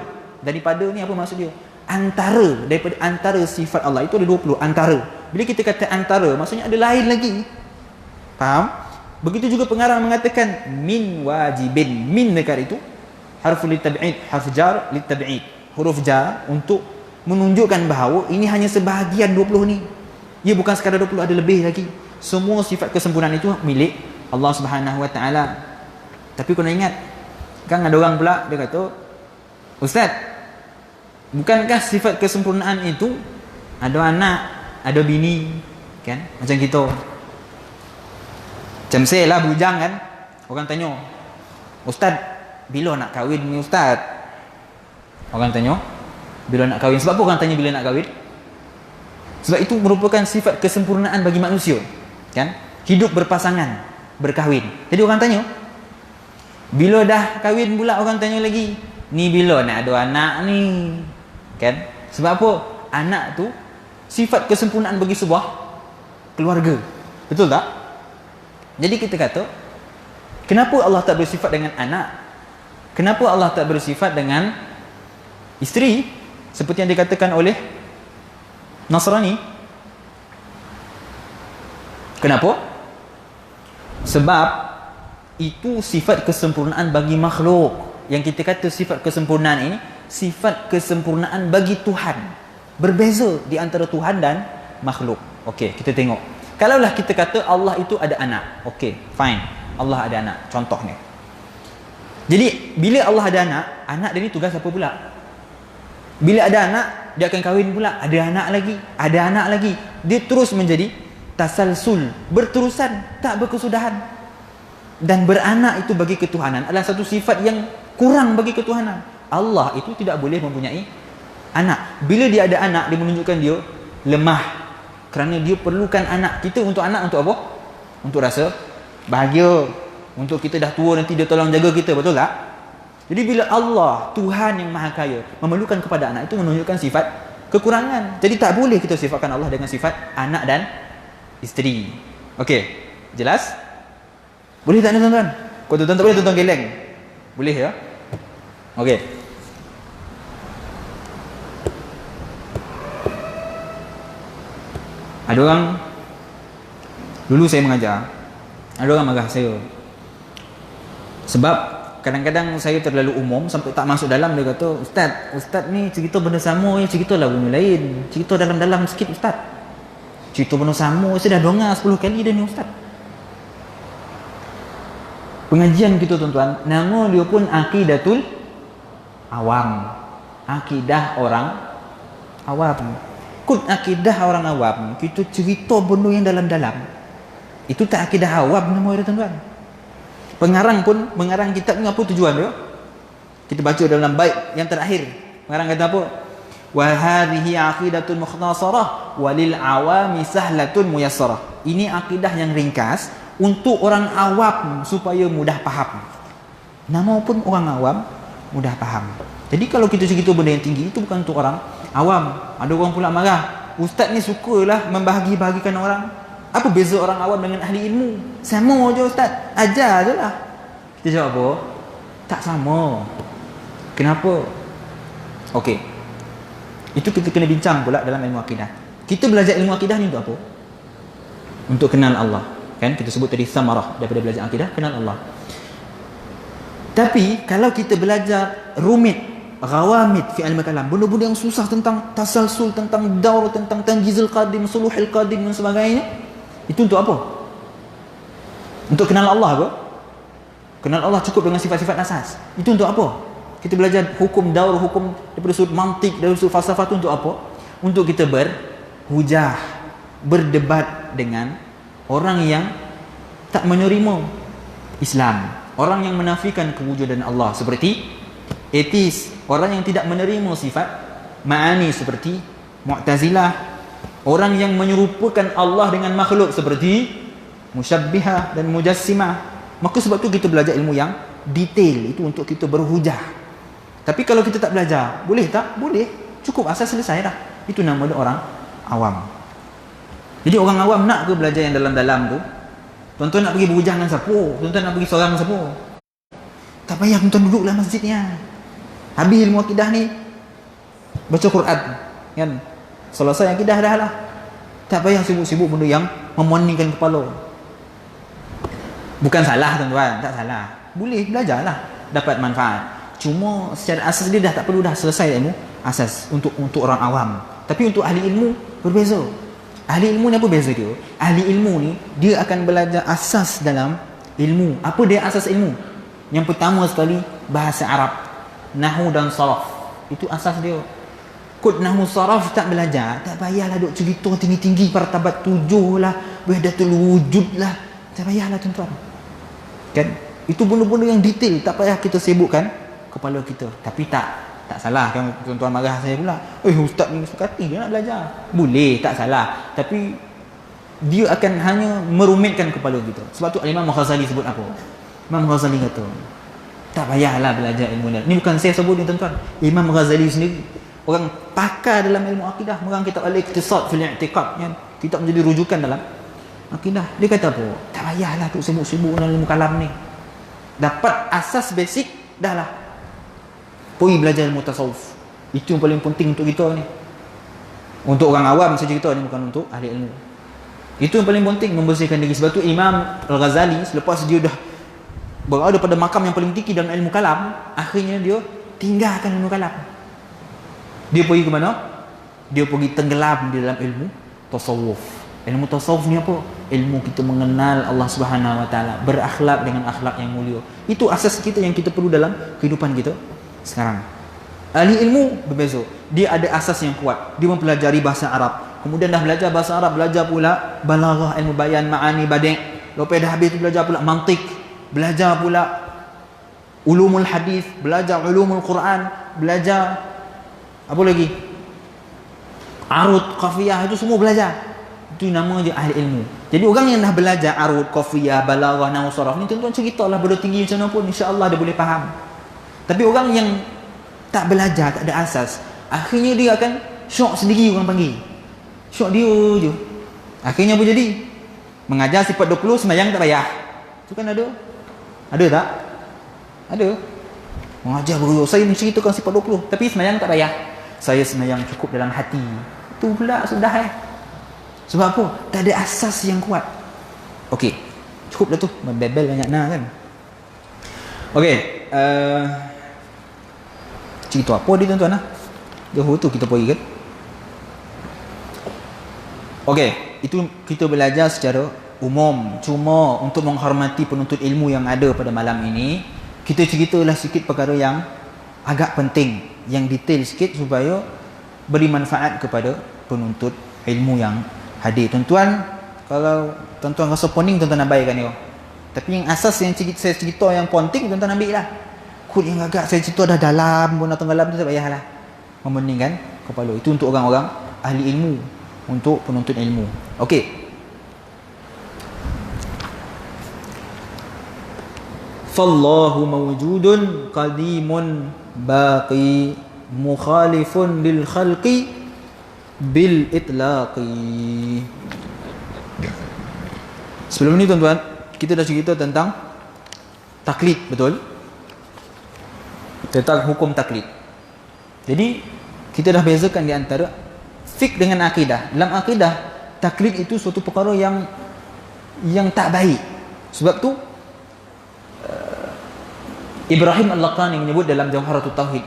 ni apa maksud dia? Antara, daripada antara sifat Allah itu ada 20. Antara, bila kita kata antara, maksudnya ada lain lagi. Faham? Begitu juga pengarang mengatakan min wajibin. Min dekat itu harfu litab'id, harf jar litab'id, huruf jar untuk menunjukkan bahawa ini hanya sebahagian 20 ni. Ia bukan sekadar 20, ada lebih lagi. Semua sifat kesempurnaan itu milik Allah Subhanahu wa taala. Tapi kena ingat, kan ada orang pula dia kata, "Ustaz, bukankah sifat kesempurnaan itu ada anak, ada bini, kan? Macam kita. Macam saya lah bujang kan. Orang tanya, "Ustaz, bila nak kahwin ni Ustaz?" Orang tanya, bila nak kahwin. Sebab apa orang tanya bila nak kahwin? Sebab itu merupakan sifat kesempurnaan bagi manusia, kan? Hidup berpasangan, berkahwin. Jadi orang tanya, bila dah kahwin pula orang tanya lagi, ni bila nak ada anak ni, kan? Sebab apa? Anak tu sifat kesempurnaan bagi sebuah keluarga. Betul tak? Jadi kita kata, kenapa Allah tak bersifat dengan anak? Kenapa Allah tak bersifat dengan isteri seperti yang dikatakan oleh Nasrani? Kenapa? Sebab itu sifat kesempurnaan bagi makhluk. Yang kita kata sifat kesempurnaan ini sifat kesempurnaan bagi Tuhan. Berbeza di antara Tuhan dan makhluk. Okey, kita tengok. Kalaulah kita kata Allah itu ada anak. Okey, fine. Allah ada anak. Contohnya. Jadi, bila Allah ada anak, anak dia ni tugas apa pula? Bila ada anak, dia akan kahwin pula. Ada anak lagi. Ada anak lagi. Dia terus menjadi tasalsul. Berterusan. Tak berkesudahan. Dan beranak itu bagi ketuhanan adalah satu sifat yang kurang bagi ketuhanan. Allah itu tidak boleh mempunyai anak. Bila dia ada anak, dia menunjukkan dia lemah. Kerana dia perlukan anak. Kita untuk anak untuk apa? Untuk rasa bahagia. Untuk kita dah tua nanti dia tolong jaga kita. Betul tak? Jadi bila Allah, Tuhan yang Maha Kaya, memerlukan kepada anak, itu menunjukkan sifat kekurangan. Jadi tak boleh kita sifatkan Allah dengan sifat anak dan isteri. Okey, jelas? Boleh tak ni tuan-tuan? Kalau tuan-tuan tak boleh, tuan-tuan geleng. Boleh ya? Okey. Ada orang, dulu saya mengajar, ada orang marah saya. Sebab kadang-kadang saya terlalu umum sampai tak masuk dalam. Dia kata, Ustaz ni cerita benda sama, ceritalah benda lain. Cerita dalam-dalam sikit Ustaz. Cerita benda sama, saya dah dengar 10 kali dah ni Ustaz. Pengajian kita tuan-tuan, nama dia pun Aqidatul Awam. Akidah orang awam. Kut akidah orang awam, kita cerita benda yang dalam-dalam. Itu tak akidah awam nama dia tuan-tuan. Pengarang pun mengarang kitab ni apa tujuan dia? Kita baca dalam bait yang terakhir. Pengarang kata apa? Wa hadhihi aqidatul mukhtasarah walil awami sahlatun muyassarah. Ini akidah yang ringkas untuk orang awam supaya mudah faham. Nama pun orang awam mudah faham. Jadi kalau kita cerita benda yang tinggi, itu bukan untuk orang awam. Ada orang pula marah, Ustaz ni sukalah membahagi-bahagikan orang. Apa beza orang awam dengan ahli ilmu? Sama je Ustaz, ajar je lah. Kita jawab apa? Tak sama. Kenapa? Okey, itu kita kena bincang pula dalam ilmu akidah. Kita belajar ilmu akidah ni untuk apa? Untuk kenal Allah. Kan kita sebut tadi samarah daripada belajar akidah, kenal Allah. Tapi kalau kita belajar rumit, ghawamid fi ilmu kalam, benda-benda yang susah tentang tasalsul, tentang daur, tentang tanjizul qadim, suluhul qadim dan sebagainya, itu untuk apa? Untuk kenal Allah ke? Kenal Allah cukup dengan sifat-sifat asas. Itu untuk apa? Kita belajar hukum daur, hukum daripada sudut mantik, dari sudut falsafah, itu untuk apa? Untuk kita berhujah, berdebat dengan orang yang tak menerima Islam, orang yang menafikan kewujudan Allah seperti ateis, orang yang tidak menerima sifat ma'ani seperti Mu'tazilah, orang yang menyerupakan Allah dengan makhluk seperti Musyabbihah dan Mujassimah. Maka sebab tu kita belajar ilmu yang detail, itu untuk kita berhujah. Tapi kalau kita tak belajar, boleh tak? Boleh. Cukup asas selesai dah. Itu nama dia orang awam. Jadi orang awam nak ke belajar yang dalam-dalam tu? Tuan-tuan nak pergi berhujah dengan siapa? Tuan-tuan nak pergi seorang siapa? Tak payah, tuan-tuan duduklah masjidnya. Habis ilmu akidah ni, baca Quran, kan? Selesai akidah dah lah. Tak payah sibuk-sibuk benda yang memoningkan kepala. Bukan salah tuan-tuan, tak salah. Boleh belajarlah, dapat manfaat. Cuma secara asas dia dah tak perlu dah, selesai ilmu asas untuk orang awam. Tapi untuk ahli ilmu berbeza. Ahli ilmu ni apa beza dia? Ahli ilmu ni dia akan belajar asas dalam ilmu. Apa dia asas ilmu? Yang pertama sekali bahasa Arab, nahwu dan saraf. Itu asas dia. Kod nahwu saraf tak belajar, tak payahlah duk cerita tinggi-tinggi martabat 7 lah, wahdatul wujud lah. Tak payahlah tuan-tuan. Kan? Itu benda-benda yang detail, tak payah kita sibukkan kepala kita. Tapi tak salah kan tuan-tuan marah saya pula. Ustaz ni suka hati dia nak belajar. Boleh, tak salah. Tapi dia akan hanya merumitkan kepala kita. Sebab tu Imam Ghazali sebut apa? Imam Ghazali kata, tak payahlah belajar ilmu ni. Ni bukan saya sebut ni tuan-tuan. Imam Ghazali sendiri orang pakar dalam ilmu akidah, mengarang kitab Al-Iqtisad fil I'tiqad, kan? Kitab menjadi rujukan dalam akidah. Dia kata apa? Tak payahlah tu sibuk-sibuk dalam ilmu kalam ni. Dapat asas basic dah lah. Pergi belajar ilmu tasawuf. Itu yang paling penting untuk kita ni. Untuk orang awam saja kita ni, bukan untuk ahli ilmu. Itu yang paling penting, membersihkan diri. Sebab tu Imam Al-Ghazali selepas dia dah berada pada makam yang paling tinggi dalam ilmu kalam, akhirnya dia tinggalkan ilmu kalam. Dia pergi ke mana? Dia pergi tenggelam di dalam ilmu tasawuf. Ilmu tasawuf ni apa? Ilmu kita mengenal Allah Subhanahu Wa Taala, berakhlak dengan akhlak yang mulia. Itu asas kita yang kita perlu dalam kehidupan kita sekarang. Ahli ilmu berbeza. Dia ada asas yang kuat. Dia mempelajari bahasa Arab. Kemudian dah belajar bahasa Arab, belajar pula balaghah, ilmu bayan, ma'ani, badi'. Lepas dah habis tu belajar pula mantiq, belajar pula ulumul hadis, belajar ulumul Quran, belajar apa lagi? Arud, qafiyah, itu semua belajar. Itu nama je ahli ilmu. Jadi orang yang dah belajar arud, qafiyah, balaghah, nahwu saraf ni tuan-tuan ceritalah benda tinggi macam mana pun, insya-Allah dia boleh faham. Tapi orang yang tak belajar, tak ada asas, akhirnya dia akan syok sendiri, orang panggil. Syok dia je. Akhirnya apa jadi? Mengajar sifat 20, sembahyang tak payah. Itu kan ada? Ada tak? Ada. Mengajar guru, saya menceritakan sifat 20, tapi sembahyang tak payah. Saya sembahyang cukup dalam hati. Itu pula sudah Sebab apa? Tak ada asas yang kuat. Okey. Cukup dah tu. Membebel banyak kan. Okey. Cerita apa dia tuan-tuan lah? Jauh tu kita pergi kan? Okey. Itu kita belajar secara umum. Cuma untuk menghormati penuntut ilmu yang ada pada malam ini, kita ceritalah sikit perkara yang agak penting, yang detail sikit supaya beri manfaat kepada penuntut ilmu yang hadir. Tuan-tuan, kalau tuan-tuan rasa pening, tuan-tuan abaikan dia. Tapi yang asas yang saya cerita yang penting, tuan-tuan ambil lah. Kod yang agak saya cerita dah dalam, pun atau tenggelam tu tak payahlah memeningkan kepala. Itu untuk orang-orang ahli ilmu, untuk penuntut ilmu. Okey. Fallahu mawjudun qadimun baqi mukhalifun lil khalqi bil itlaqi. Sebelum ni tuan-tuan, kita dah cerita tentang taklid, betul? Tentang hukum taklid. Jadi kita dah bezakan di antara fiqh dengan akidah. Dalam akidah, taklid itu suatu perkara yang tak baik. Sebab tu Ibrahim Al-Laqani menyebut dalam Jawharatul Tauhid.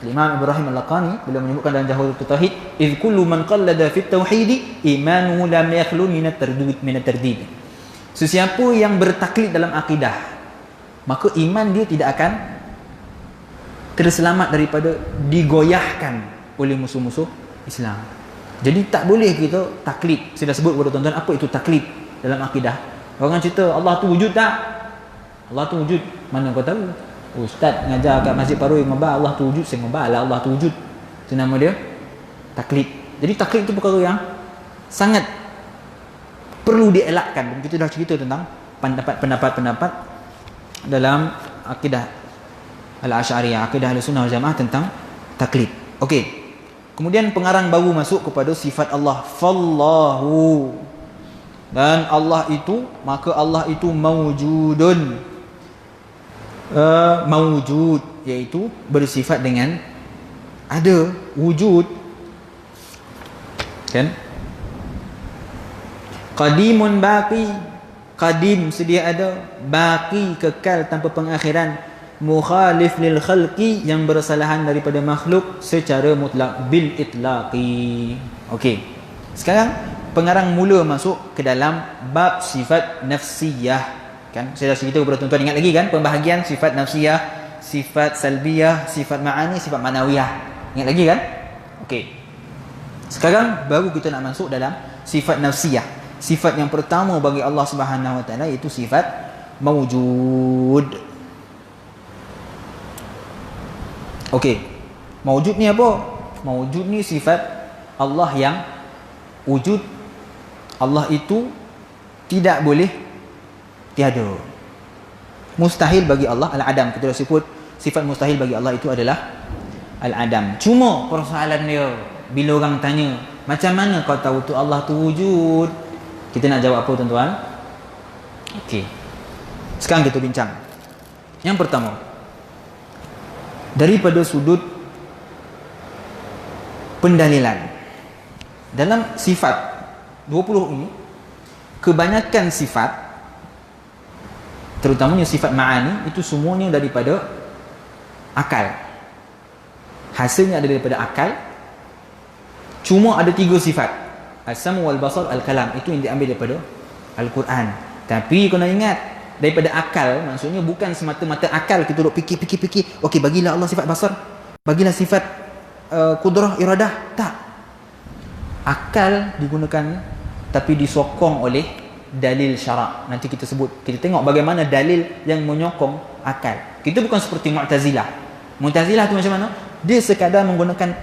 Imam Ibrahim Al-Laqani beliau menyebutkan dalam Jawharatul Tauhid, "Idz kullu man qallada fit tauhid imanuhu lam yakhlu min at-tardid." Sesiapa yang bertaklid dalam akidah, maka iman dia tidak akan terselamat daripada digoyahkan oleh musuh-musuh Islam. Jadi tak boleh kita taklid. Saya dah sebut kepada tuan-tuan apa itu taklid dalam akidah. Orang cerita Allah tu wujud tak? Allah tu wujud. Mana kau tahu? Ustaz ngajar kat Masjid Paroi ngobah Allah tu wujud, saya ngobah lah Allah tu wujud. Itu nama dia taklid. Jadi taklid itu perkara yang sangat perlu dielakkan. Dan kita dah cerita tentang pendapat-pendapat dalam akidah Al-Asy'ariyah, akidah Ahlussunnah wal Jamaah tentang taklid. Okey. Kemudian pengarang baru masuk kepada sifat Allah, fallahu. Dan Allah itu, maka Allah itu mawjudun. Mawjud, iaitu bersifat dengan ada, wujud, kan? Qadimun baqi, qadim sedia ada, baqi kekal tanpa pengakhiran, mukhalif lil khalqi yang bersalahan daripada makhluk secara mutlak, bil itlaqi. Okey. Sekarang pengarang mula masuk ke dalam bab sifat nafsiyah. Kan saya dah cerita kepada tuan-tuan, ingat lagi kan pembahagian sifat nafsiyah, sifat salbiyah, sifat ma'ani, sifat manawiyah. Ingat lagi kan? Okey. Sekarang baru kita nak masuk dalam sifat nafsiyah. Sifat yang pertama bagi Allah Subhanahu Wa Taala iaitu sifat mawjud. Okey. Mawjud ni apa? Mawjud ni sifat Allah yang wujud. Allah itu tidak boleh tiada. Mustahil bagi Allah al-adam. Kita dah sebut sifat mustahil bagi Allah itu adalah al-adam. Cuma persoalan dia, bila orang tanya, macam mana kau tahu tu Allah tu wujud? Kita nak jawab apa tuan-tuan? Okey. Sekarang kita bincang. Yang pertama, daripada sudut pendalilan. Dalam sifat 20 ini, kebanyakan sifat, terutamanya sifat ma'ani, itu semuanya daripada akal. Hasilnya ada daripada akal. Cuma ada 3 sifat, as-sam wal basar al-kalam, itu yang diambil daripada Al-Quran. Tapi kau nak ingat, daripada akal maksudnya bukan semata-mata akal kita duk fikir. Okey, bagilah Allah sifat basar, bagilah sifat kudrah iradah. Tak, akal digunakan tapi disokong oleh dalil syarak. Nanti kita sebut, kita tengok bagaimana dalil yang menyokong akal. Kita bukan seperti Mu'tazilah. Mu'tazilah tu macam mana? Dia sekadar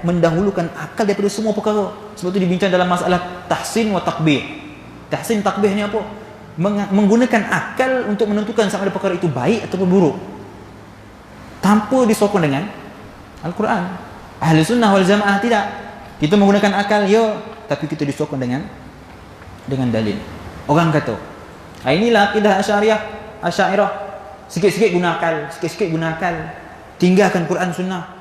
mendahulukan akal daripada semua perkara. Sebab tu dibincang dalam masalah tahsin wa takbih. Tahsin takbih ni apa? Menggunakan akal untuk menentukan sama ada perkara itu baik ataupun buruk, tanpa disokong dengan Al-Quran. Ahli sunnah wal jamaah tidak. Kita menggunakan akal, ya, tapi kita disokong dengan dalil. Orang kata, inilah akidah Asy'ariyah. Sikit-sikit guna akal, sikit-sikit guna akal. Tinggalkan Quran sunnah.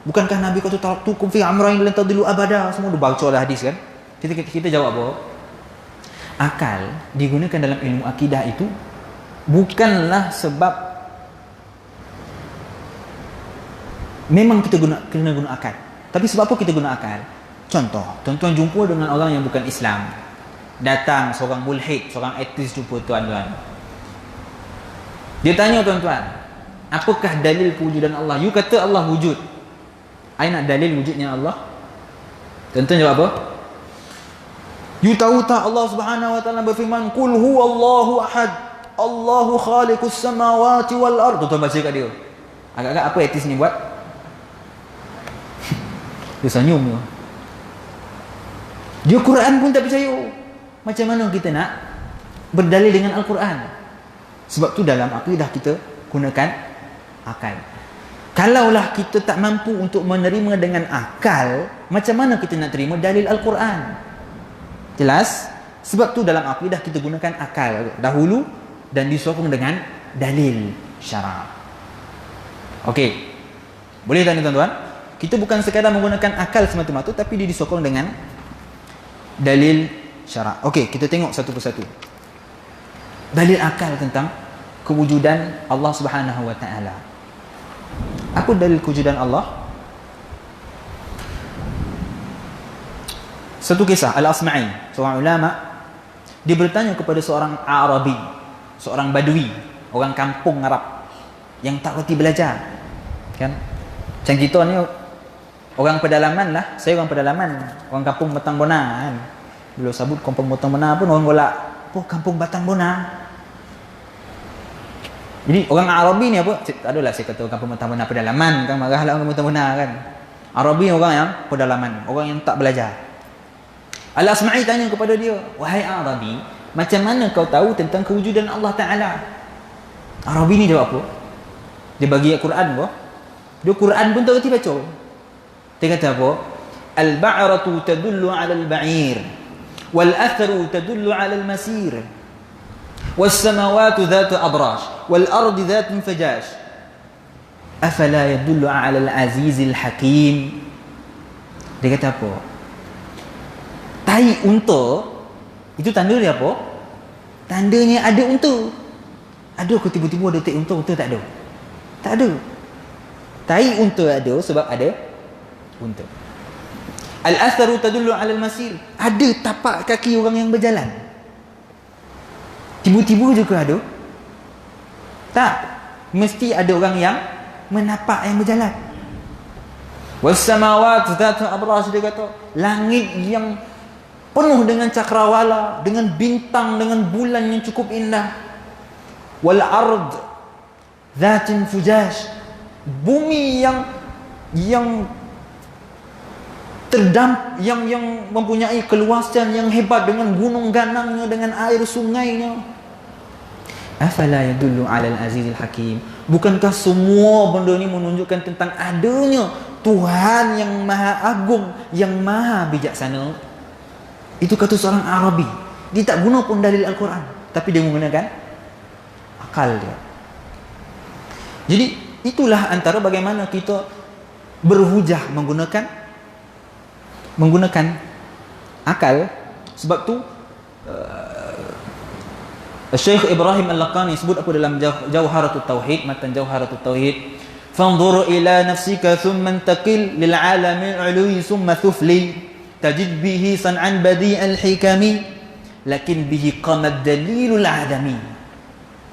Bukankah Nabi kata taraktukum fi amrayn lan tadillu abada? Semua dah baca lah hadis kan. Kita jawab apa? Akal digunakan dalam ilmu akidah itu bukanlah sebab memang kita kena guna akal. Tapi sebab apa kita guna akal? Contoh, tuan-tuan jumpa dengan orang yang bukan Islam. Datang seorang mulhid, seorang ateis jumpa tuan-tuan. Dia tanya tuan-tuan, apakah dalil kewujudan Allah? You kata Allah wujud. I nak dalil wujudnya Allah. Tuan-tuan jawab apa? You tahu tak Allah Subhanahu Wa Taala berfirman, "Qul huwallahu ahad, Allahu khaliqus samawati wal ard." Tuan-tuan baca kat dia. Agak-agak apa etis ni buat? Dia senyum tu. Dia Quran pun tak percaya. Macam mana kita nak berdalil dengan Al-Quran? Sebab tu dalam akidah kita gunakan akal. Kalaulah kita tak mampu untuk menerima dengan akal, macam mana kita nak terima dalil Al-Quran? Jelas? Sebab tu dalam akidah kita gunakan akal dahulu dan disokong dengan dalil syarak. Okey. Boleh tak ni tuan-tuan? Kita bukan sekadar menggunakan akal semata-mata, tapi dia disokong dengan dalil syarak. Okey, kita tengok satu persatu. Dalil akal tentang kewujudan Allah Subhanahu Wa Taala. Apa dalil kewujudan Allah? Satu kisah, Al-Asma'i, seorang ulama, dia bertanya kepada seorang Arabi, seorang Badui, orang kampung Arab yang tak reti belajar. Kan? Macam kita ni orang pedalaman lah, saya orang pedalaman, orang kampung Batang Bona kan. Bila sebut kampung Batang Bona pun orang golak, "Oh, kampung Batang Bona." Jadi orang Arabi ni apa? Tak adalah saya kata orang kampung Batang Bona pedalaman kan, marahlah orang Batang Bona kan. Arabi orang yang pedalaman, orang yang tak belajar. Al-Asma'i tanya kepada dia, "Wahai Arabi, macam mana kau tahu tentang kewujudan Allah Ta'ala?" Arabi ni jawab apa? Dia bagi Al-Quran apa? Dia Quran pun tak reti baca. Dia kata apa? "Al-ba'ratu tadullu 'ala al-ba'ir, wal-athru tadullu 'ala al-masir, was-samawati dhatu abrash, wal-ardi dhatu infijash. Afala yadullu 'ala al-'azizil hakim." Dia kata apa? Tai unta itu tanda dia apa? Tandanya ada unta. Ada ke tiba-tiba ada tai unta, unta tak ada? Tak ada. Tai unta ada sebab ada unta. Al-athru tadullu 'ala al-masir. Ada tapak kaki orang yang berjalan. Tiba-tiba juga ada? Tak. Mesti ada orang yang menapak yang berjalan. Was samawat dzatu abraj, dia kata langit yang penuh dengan cakrawala, dengan bintang, dengan bulan yang cukup indah. Wal ard dzatin fujash, bumi yang yang mempunyai keluasan yang hebat, dengan gunung ganangnya, dengan air sungainya. Afala yadullu 'alal azizil hakim, bukankah semua benda ini menunjukkan tentang adanya Tuhan yang maha agung, yang maha bijaksana? Itu kata seorang Arabi. Dia tak guna pun dalil Al-Quran, tapi dia menggunakan akal dia. Jadi itulah antara bagaimana kita berhujah menggunakan akal. Sebab tu Syekh Ibrahim Al-Laqani sebut apa dalam Jawharatut Tauhid, matan Jawharatut Tauhid, fanzur ila nafsika thumma intaqil lil alamil ulwi thumma thufli tajid bihi san'an badi'al hikami lakin bihi qamad dalilul adami.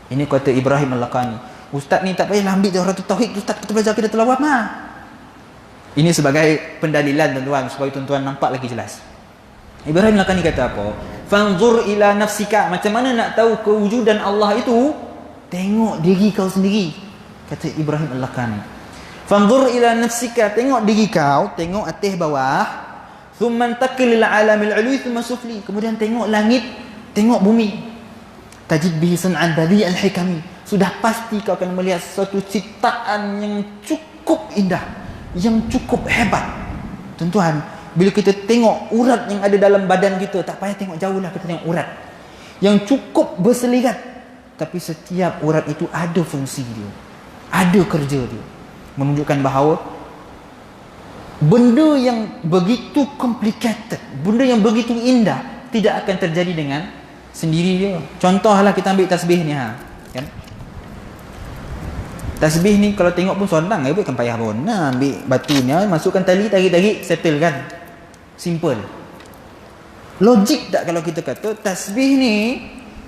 Ini kata Ibrahim Al-Laqani. Ustaz ni tak payahlah ambil Jawharatut Tauhid, ustaz kita belajar kita telawat mah. Ini sebagai pendalilan tuan-tuan, supaya tuan-tuan nampak lagi jelas. Ibrahim Al-Laqani kata apa? Fanzur ila nafsika, macam mana nak tahu kewujudan Allah itu? Tengok diri kau sendiri, kata Ibrahim Al-Laqani. Fanzur ila nafsika, tengok diri kau, tengok atas bawah. Thumma intaqil lil alamil ulwi thumma sufli, kemudian tengok langit, tengok bumi. Tajid bihi san'an badi'al hikami, sudah pasti kau akan melihat suatu ciptaan yang cukup indah, yang cukup hebat. Tuan-tuan, bila kita tengok urat yang ada dalam badan kita, tak payah tengok jauh lah, kita tengok urat yang cukup berselirat, tapi setiap urat itu ada fungsi dia, ada kerja dia, menunjukkan bahawa benda yang begitu complicated, benda yang begitu indah tidak akan terjadi dengan sendiri dia. Contohlah kita ambil tasbih ni, kan? Tasbih ni kalau tengok pun senang, bukan payah pun. Nah, ambil batu ni, masukkan tali, tarik-tarik, settle kan? Simple. Logik tak kalau kita kata tasbih ni,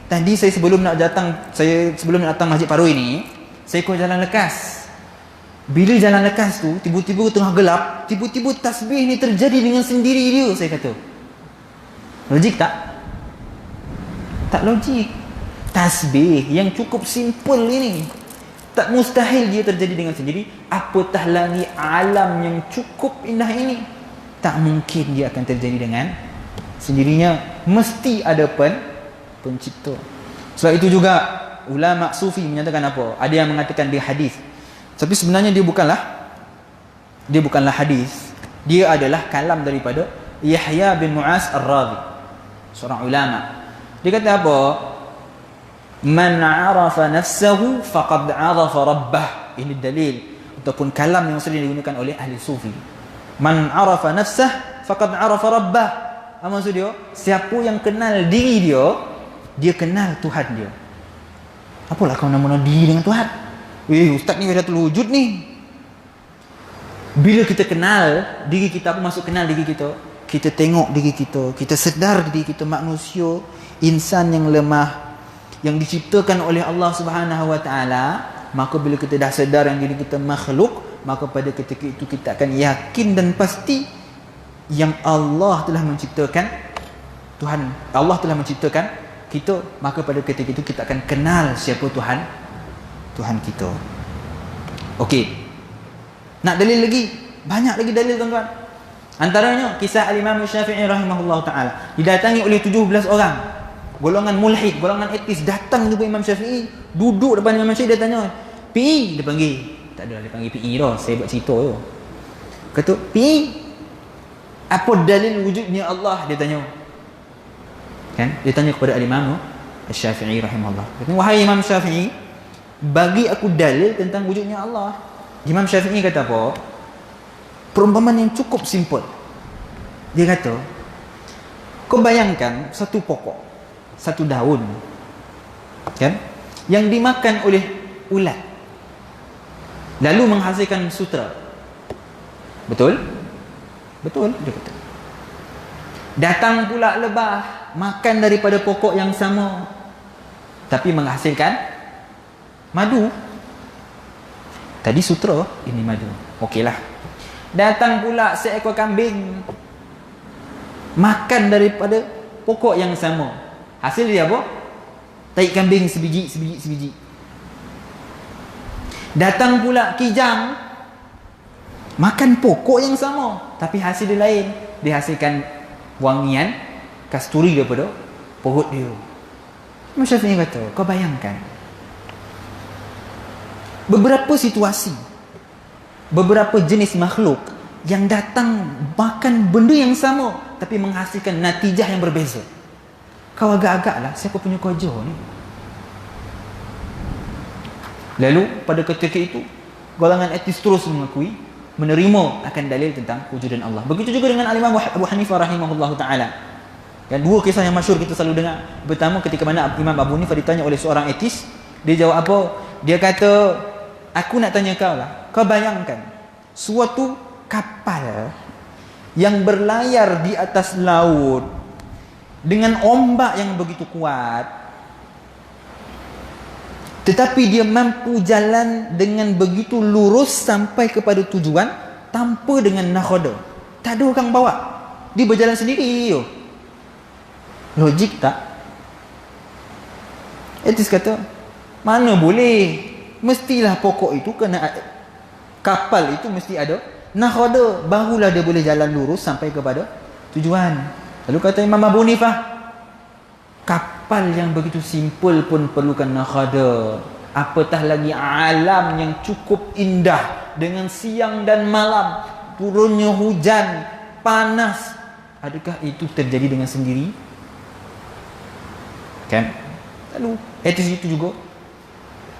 tadi saya sebelum nak datang Masjid Paroi ni, saya ikut jalan lekas. Bila jalan lekas tu, tiba-tiba tengah gelap, tiba-tiba tasbih ni terjadi dengan sendiri dia, saya kata. Logik tak? Tak logik. Tasbih yang cukup simple ini, tak mustahil dia terjadi dengan sendiri. Apatah lagi alam yang cukup indah ini, tak mungkin dia akan terjadi dengan sendirinya. Mesti ada pencipta. Sebab itu juga ulama sufi menyatakan apa? Ada yang mengatakan dia hadis, tapi sebenarnya dia bukanlah hadis. Dia adalah kalam daripada Yahya bin Mu'az Ar-Radhi, seorang ulama. Dia kata apa? Man 'arafa nafsahu faqad 'arafa rabbah. Ini dalil ataupun kalam yang sering digunakan oleh ahli sufi. Man 'arafa nafsah faqad 'arafa rabbah. Apa maksud dia? Siapa yang kenal diri dia, dia kenal Tuhan dia. Apalah kau nak diri dengan Tuhan? Ustaz ni wahdatul wujud ni. Bila kita kenal diri kita, apa maksud kenal diri kita? Kita tengok diri kita, kita sedar diri kita manusia, insan yang lemah, yang diciptakan oleh Allah Subhanahu wa taala. Maka bila kita dah sedar yang diri kita makhluk, maka pada ketika itu kita akan yakin dan pasti yang Allah telah menciptakan Allah telah menciptakan kita. Maka pada ketika itu kita akan kenal siapa Tuhan kita. Okey. Nak dalil lagi? Banyak lagi dalil tuan-tuan. Antaranya kisah Al-Imam Syafi'i rahimahullah taala. Didatangi oleh 17 orang golongan mulhid, golongan etis, datang jumpa Imam Syafi'i, duduk depan Imam Syafi'i. Dia tanya, PI, dia panggil. Tak adalah dia panggil PI dah, saya buat cerita tu. Kata, PI, apa dalil wujudnya Allah? Dia tanya. Kan? Dia tanya kepada Al-Imam Syafi'i rahimahullah. Dia tanya, wahai Imam Syafi'i, bagi aku dalil tentang wujudnya Allah. Imam Syafi'i kata apa? Perumpamaan yang cukup simple. Dia kata, kau bayangkan satu pokok, satu daun, kan, yang dimakan oleh ulat, lalu menghasilkan sutera. Betul? Betul, dia kata. Datang pula lebah, makan daripada pokok yang sama, tapi menghasilkan madu. Tadi sutera, ini madu. Okeylah. Datang pula seekor kambing makan daripada pokok yang sama. Hasil dia apa? Tai kambing sebiji. Datang pula kijang makan pokok yang sama, tapi hasil dia lain. Dia hasilkan wangian kasturi daripada pohon dia. Imam Syafi'i kata, kau bayangkan beberapa situasi, beberapa jenis makhluk yang datang makan benda yang sama tapi menghasilkan natijah yang berbeza. Kau agak-agaklah siapa punya kerja ni. Lalu pada ketika itu golongan etis terus mengakui, menerima akan dalil tentang wujudan Allah. Begitu juga dengan Al-Imam Abu Hanifah rahimahullahu taala. Dan dua kisah yang masyhur kita selalu dengar. Pertama, ketika mana Imam Abu Hanifah ditanya oleh seorang etis, dia jawab apa? Dia kata, aku nak tanya kau lah. Kau bayangkan suatu kapal yang berlayar di atas laut dengan ombak yang begitu kuat, tetapi dia mampu jalan dengan begitu lurus sampai kepada tujuan tanpa dengan nakhoda. Tak ada orang bawa. Dia berjalan sendiri. Logik tak? Etis kata, mana boleh? Mestilah pokok itu kena, kapal itu mesti ada nakhoda, barulah dia boleh jalan lurus sampai kepada tujuan. Lalu kata Imam Abu Hanifah, kapal yang begitu simple pun perlukan nakhoda, apatah lagi alam yang cukup indah dengan siang dan malam, turunnya hujan, panas. Adakah itu terjadi dengan sendiri? Kan? Lalu etis itu juga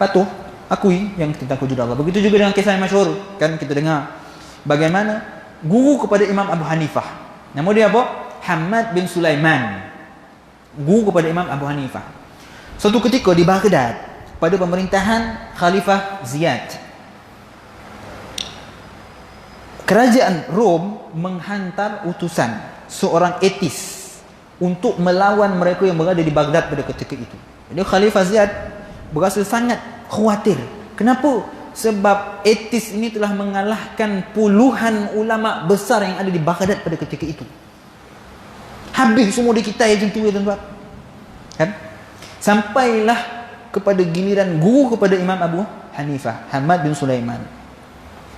patuh akui yang tentang wujud Allah. Begitu juga dengan kisah yang masyhur, kan kita dengar bagaimana guru kepada Imam Abu Hanifah, nama dia apa? Hammad bin Sulaiman, guru kepada Imam Abu Hanifah. Suatu ketika di Baghdad pada pemerintahan Khalifah Ziyad, kerajaan Rom menghantar utusan seorang etis untuk melawan mereka yang berada di Baghdad pada ketika itu. Jadi Khalifah Ziyad berasa sangat khawatir. Kenapa? Sebab etis ini telah mengalahkan puluhan ulama besar yang ada di Baghdad pada ketika itu. Habis semua di kita macam tu, ya tuan-tuan. Kan? Sampailah kepada giliran guru kepada Imam Abu Hanifah, Hammad bin Sulaiman.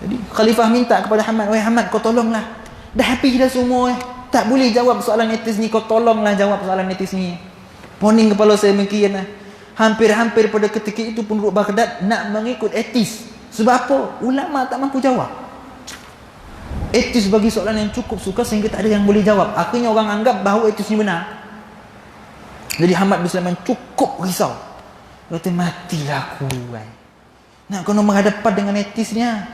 Jadi Khalifah minta kepada Hammad, "Wahai Hammad, kau tolonglah. Dah habis dah semua. Tak boleh jawab soalan etis ni, kau tolonglah jawab soalan etis ni." Poning kepala saya mungkin lah. Hampir-hampir pada ketika itu penduduk Baghdad nak mengikut etis. Sebab apa? Ulama tak mampu jawab. Etis bagi soalan yang cukup sukar sehingga tak ada yang boleh jawab. Akhirnya orang anggap bahawa etis ni benar. Jadi Hammad bin Sulaiman cukup risau. Dia kata, matilah aku. Nak kena berhadapan dengan etisnya.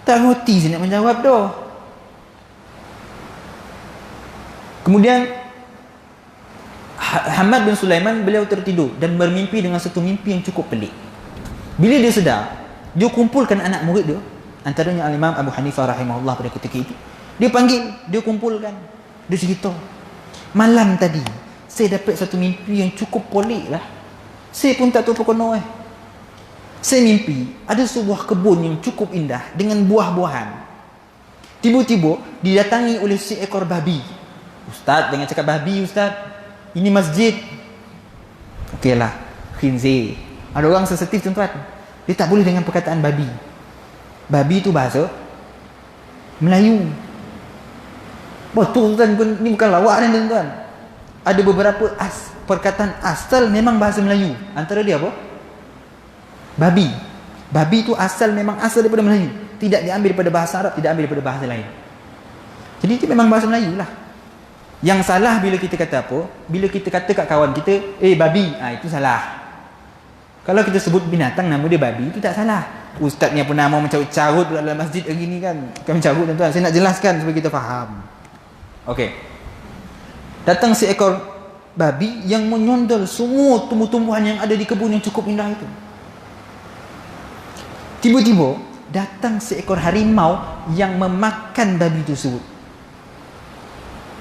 Tak roti saya nak menjawab dah. Kemudian Hammad bin Sulaiman, beliau tertidur dan bermimpi dengan satu mimpi yang cukup pelik. Bila dia sedar, dia kumpulkan anak murid dia, antaranya Al-Imam Abu Hanifah rahimahullah pada ketika itu. Dia panggil, dia kumpulkan. Dia cerita, malam tadi saya dapat satu mimpi yang cukup pelik lah. Saya pun tak tahu apa kena. Saya mimpi ada sebuah kebun yang cukup indah dengan buah-buahan. Tiba-tiba didatangi oleh seekor babi. Ustaz, jangan cakap babi Ustaz. Ini masjid. Okeylah, khinzir. Ada orang sensitif tuan-tuan. Dia tak boleh dengan perkataan babi. Babi itu bahasa Melayu. Betul tuan, ni bukan lawak ni tuan-tuan. Ada beberapa perkataan asal memang bahasa Melayu. Antara dia apa? Babi. Babi itu memang asal daripada Melayu. Tidak diambil daripada bahasa Arab, tidak ambil daripada bahasa lain. Jadi itu memang bahasa Melayu lah. Yang salah bila kita kata apa? Bila kita kata kat kawan kita, babi, itu salah. Kalau kita sebut binatang nama dia babi, itu tak salah. Ustaz ni apa nama mencarut-carut dalam masjid hari ni kan? Bukan mencarut tuan-tuan, saya nak jelaskan supaya kita faham. Okey. Datang seekor babi yang menyondol semua tumbuh-tumbuhan yang ada di kebun yang cukup indah itu. Tiba-tiba datang seekor harimau yang memakan babi tersebut.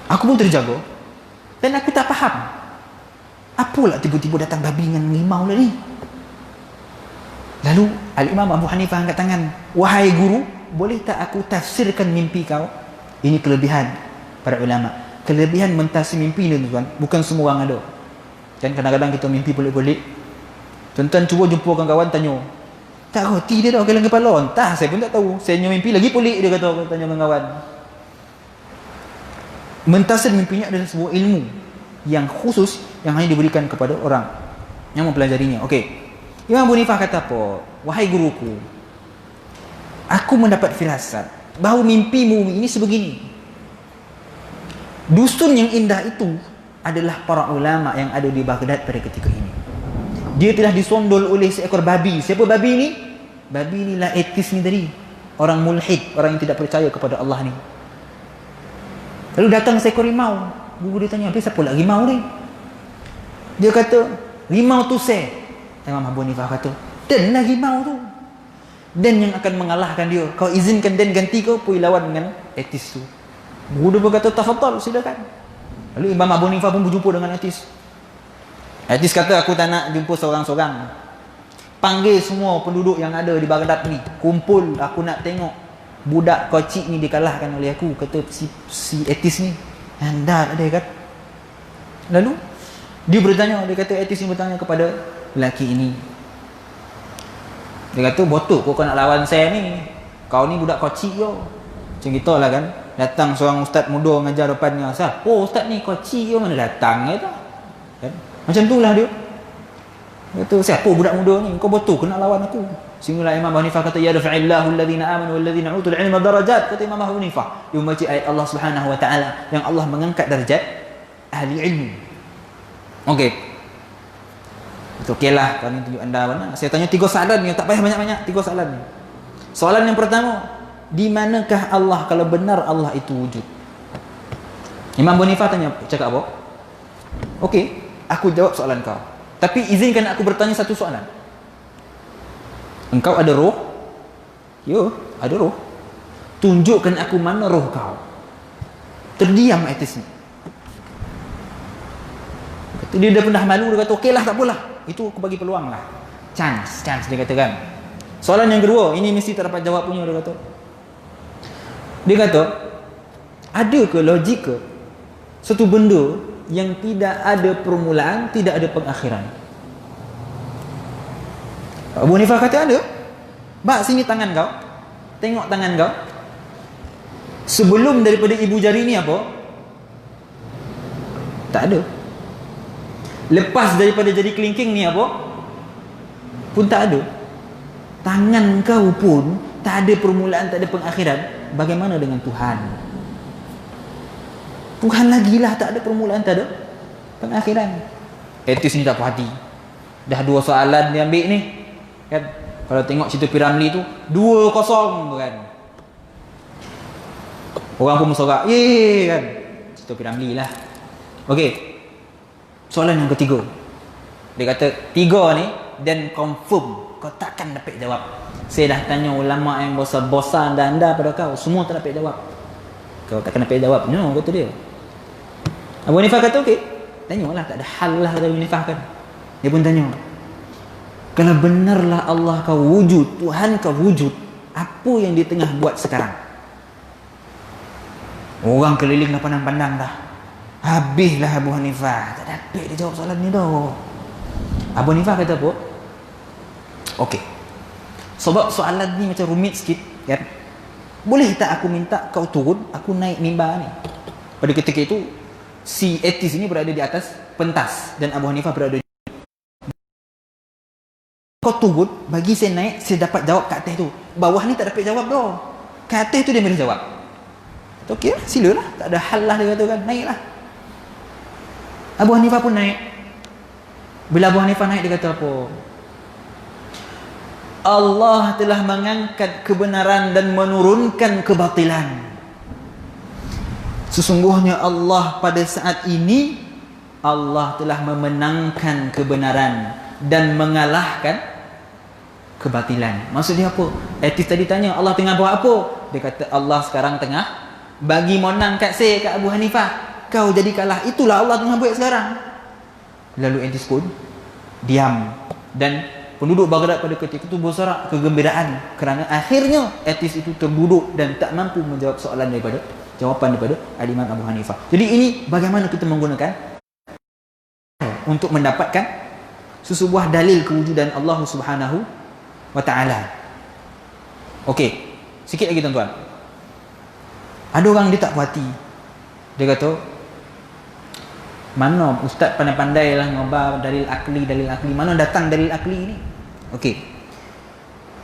Aku pun terjaga dan aku tak faham. Apalah tiba-tiba datang babi dengan harimau lah ni. Lalu Al-Imam Abu Hanifah angkat tangan, "Wahai guru, boleh tak aku tafsirkan mimpi kau? Ini kelebihan para ulama. Kelebihan mentafsir mimpi ni tuan, bukan semua orang ada. Kan kadang-kadang kita mimpi pelik-pelik. Tuan-tuan cuba jumpa kawan-kawan tanya, tak reti dia dah kelang kepala. Entah, saya pun tak tahu. Saya mimpi lagi pelik dia kata, tanya kawan-kawan. Mentafsir mimpinya adalah sebuah ilmu yang khusus yang hanya diberikan kepada orang yang mempelajarinya. Okey. Imam Abu Hanifah kata apa? Wahai guruku, aku mendapat firasat bahawa mimpimu ini sebegini. Dusun yang indah itu adalah para ulama yang ada di Baghdad pada ketika ini. Dia telah disondol oleh seekor babi. Siapa babi ni? Babi ni lah etis ni tadi. Orang mulhid, orang yang tidak percaya kepada Allah ni. Lalu datang seekor rimau. Guru dia tanya, siapa lah rimau ni? Dia kata, rimau tu saya. Imam Abu Hanifah kata, Dan lah rimau tu. Dan yang akan mengalahkan dia. Kau izinkan Dan ganti kau, pergi lawan dengan etis tu. Guru dia berkata, tafadhal, silakan. Lalu Imam Abu Hanifah pun berjumpa dengan etis. Etis kata, aku tak nak jumpa seorang-seorang. Panggil semua penduduk yang ada di Baghdad ni. Kumpul, aku nak tengok budak kocik ni dikalahkan oleh aku. Kata si etis ni. Anda ada kata. Lalu dia bertanya, dia kata etis ni bertanya kepada lelaki ini. Dia kata, botok kau nak lawan saya ni. Kau ni budak kocik yo. Macam kita lah kan. Datang seorang ustaz muda mengajar depannya. Oh ustaz ni kocik yo, mana datang ya tak? Kan? Macam tu lah dia. Dia kata, siapa budak muda ni? Kau botok kau nak lawan aku. Sehinggalah Imam Abu Hanifah kata, ya rafa'illahu alladhina amanu walladhina utul ilma darajat. Kata Imam Abu Hanifah. Dia membaca ayat Allah Subhanahu wa taala yang Allah mengangkat darjat ahli ilmu. Okey. Okeylah, kau ni tunjuk anda mana. Saya tanya 3 soalan ni, tak payah banyak-banyak, 3 soalan ni. Soalan yang pertama, di manakah Allah kalau benar Allah itu wujud? Imam Abu Hanifah tanya, cakap apa? Okey, aku jawab soalan kau. Tapi izinkan aku bertanya satu soalan. Engkau ada roh? Ya, ada roh. Tunjukkan aku mana roh kau. Terdiam etis ni. Dia dah pernah malu, dia kata, okeylah, tak apalah. Itu aku bagi peluang lah. Chance dia katakan. Soalan yang kedua, ini mesti tak dapat jawab punya, dia kata. Dia kata, ada ke logika satu benda yang tidak ada permulaan, tidak ada pengakhiran? Abu Hanifah kata ada. Bak sini tangan kau. Tengok tangan kau. Sebelum daripada ibu jari ni apa? Tak ada. Lepas daripada jari kelingking ni apa? Pun tak ada. Tangan kau pun tak ada permulaan, tak ada pengakhiran. Bagaimana dengan Tuhan? Tuhan lagi lah tak ada permulaan, tak ada pengakhiran. Etis ni tak puas hati. Dah 2 soalan dia ambil ni. Kan? Kalau tengok cerita Piramli tu 2-0 tu kan. Orang pun bersorak, ye kan. Cerita Piramli lah. Okey. Soalan yang ketiga. Dia kata 3 ni dan confirm kau takkan dapat jawab. Saya dah tanya ulama yang bosan-bosan dan anda pada kau, semua tak dapat jawab. Kau takkan dapat jawab. No, kata dia. Abu Hanifah kata okey. Tanyalah, tak ada hal lah, kata Abu Hanifah kan. Dia pun tanya, kalau benarlah Allah kau wujud, Tuhan kau wujud, apa yang dia tengah buat sekarang? Orang keliling dah pandang-pandang dah. Habislah Abu Hanifah. Tak dapat dia jawab soalan ni dah. Abu Hanifah kata apa? Okey. Sebab soalan ni macam rumit sikit kan? Boleh tak aku minta kau turun, aku naik mimbar ni? Pada ketika itu si etis ini berada di atas pentas dan Abu Hanifah berada di... Kau turun, bagi saya naik, saya dapat jawab kat atas tu. Bawah ni tak dapat jawab dah. Kat atas tu dia boleh jawab. Okey lah, silalah, tak ada hal lah, dia kata kan, naiklah. Abu Hanifah pun naik. Bila Abu Hanifah naik, dia kata apa? Allah telah mengangkat kebenaran dan menurunkan kebatilan. Sesungguhnya Allah pada saat ini, Allah telah memenangkan kebenaran dan mengalahkan kebatilan. Maksudnya apa? Etis tadi tanya, Allah tengah buat apa? Dia kata, Allah sekarang tengah bagi menang kat saya, kat Abu Hanifah. Kau jadi kalah. Itulah Allah tengah buat sekarang. Lalu etis pun diam. Dan penduduk Baghdad pada ketika itu bersorak kegembiraan kerana akhirnya etis itu terduduk dan tak mampu menjawab jawapan daripada Al-Imam Abu Hanifah. Jadi ini bagaimana kita menggunakan untuk mendapatkan sesebuah dalil kewujudan Allah Subhanahu wa taala. Okey, sikit lagi tuan-tuan. Ada orang dia tak puas hati. Dia kata, mana ustaz pandai-pandai lah ngobar dalil akli, mana datang dalil akli ni? Okey,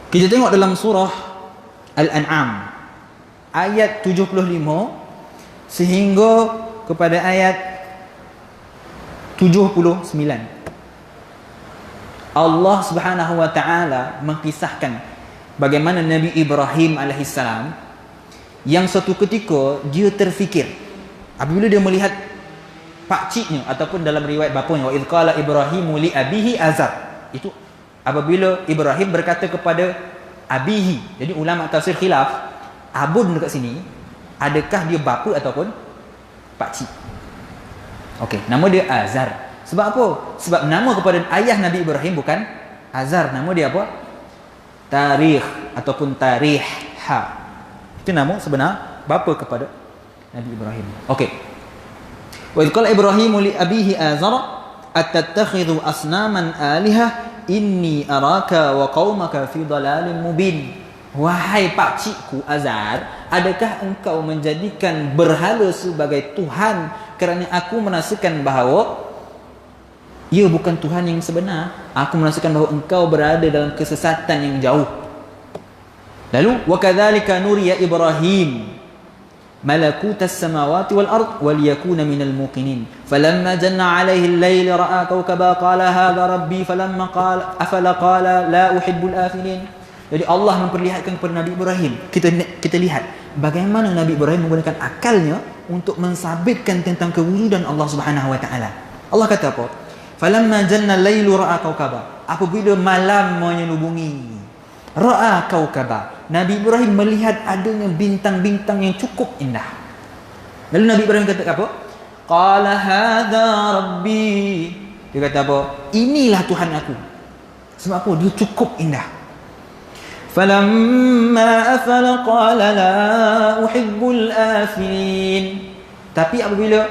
kita tengok dalam surah Al-An'am ayat 75 sehingga kepada ayat 79. Allah Subhanahu wa taala mengisahkan bagaimana Nabi Ibrahim alaihissalam yang satu ketika dia terfikir apabila dia melihat pakciknya ataupun dalam riwayat bapanya, wa idh qala Ibrahimu li abihi azar, itu apabila Ibrahim berkata kepada abihi. Jadi ulama tafsir khilaf, abun dekat sini adakah dia bapa ataupun pakcik. Okey, nama dia Azar. Sebab apa? Sebab nama kepada ayah Nabi Ibrahim bukan Azar, nama dia apa? Tarikh ataupun Tarihha. Itu nama sebenar bapa kepada Nabi Ibrahim. Okey. Wa idh qala Ibrahimu li abihi Azar atattakhidhu asnaman alihah inni araka wa qaumaka fi dhalalin mubin. Wahai pakcikku Azar, adakah engkau menjadikan berhala sebagai Tuhan kerana aku merasakan bahawa ia bukan Tuhan yang sebenar. Aku merasakan bahawa engkau berada dalam kesesatan yang jauh. Lalu wa kadzalika nuriya Ibrahim malakutas samawati wal ard wal yakuna minal muqinin falamma janna alaihi al-lail ra'a kawkaba qala hadha rabbi falamma qala afala qala la uhibbul afilin. Jadi Allah memperlihatkan kepada Nabi Ibrahim, kita lihat bagaimana Nabi Ibrahim menggunakan akalnya untuk mensabitkan tentang kewujudan Allah Subhanahu wa taala. Allah kata apa? Falamma janna al-lailu ra'a kawkaba, apabila malam menyelubungi, ra'a kawkaba, Nabi Ibrahim melihat adanya bintang-bintang yang cukup indah. Lalu Nabi Ibrahim kata apa? Qala hadha rabbi. Dia kata apa? Inilah Tuhan aku. Sebab apa? Dia cukup indah. Falamma afala qala la uhibbul afilin. Tapi apabila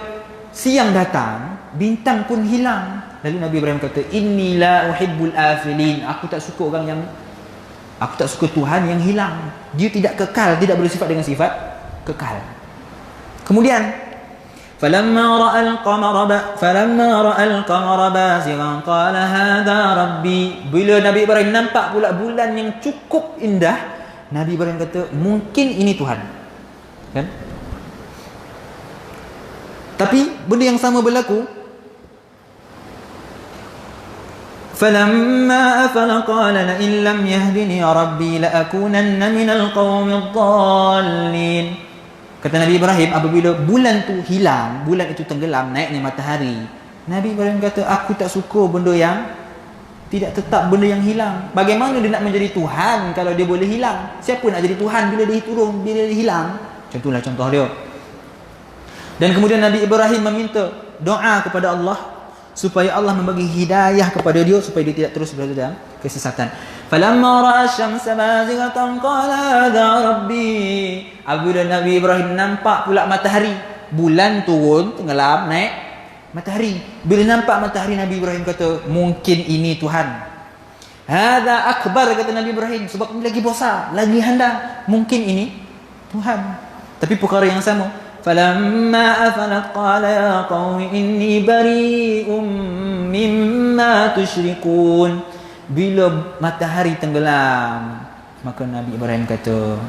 siang datang, bintang pun hilang. Lalu Nabi Ibrahim kata, inni la uhibbul afilin. Aku tak suka Tuhan yang hilang. Dia tidak kekal, tidak bersifat dengan sifat kekal. Kemudian falamma ra'al qamara bazighan qala hadha rabbi. Bila Nabi Ibrahim nampak pula bulan yang cukup indah, Nabi Ibrahim kata, mungkin ini Tuhan. Kan? Tapi benda yang sama berlaku. فَلَمَّا أَفَلَ قَالَ لَئِن لَّمْ يَهْدِنِي رَبِّي لَأَكُونَنَّ مِنَ الْقَوْمِ الضَّالِّينَ. Kata Nabi Ibrahim, apabila bulan tu hilang, bulan itu tenggelam, naiknya matahari, Nabi Ibrahim kata, aku tak suka benda yang tidak tetap, benda yang hilang. Bagaimana dia nak menjadi Tuhan kalau dia boleh hilang? Siapa nak jadi Tuhan bila dia turun, bila dia hilang? Contohlah contoh dia. Dan kemudian Nabi Ibrahim meminta doa kepada Allah supaya Allah membagi hidayah kepada dia supaya dia tidak terus berada dalam kesesatan. Falamma ra'a asy-syamsa bazighatan qala hadha rabbi. Apabila Nabi Ibrahim nampak pula matahari, bulan turun, tenggelam, naik matahari. Bila nampak matahari, Nabi Ibrahim kata, mungkin ini Tuhan. Hadha akbar, kata Nabi Ibrahim, sebab ini lagi besar, lagi handal, mungkin ini Tuhan. Tapi perkara yang sama. فَلَمَّا أَفَلَتْ قَالَ يَا قَوْمِ إِنِّي بَرِيءٌ مِّمَّا تُشْرِكُونَ. Bila matahari tenggelam, maka Nabi Ibrahim kata,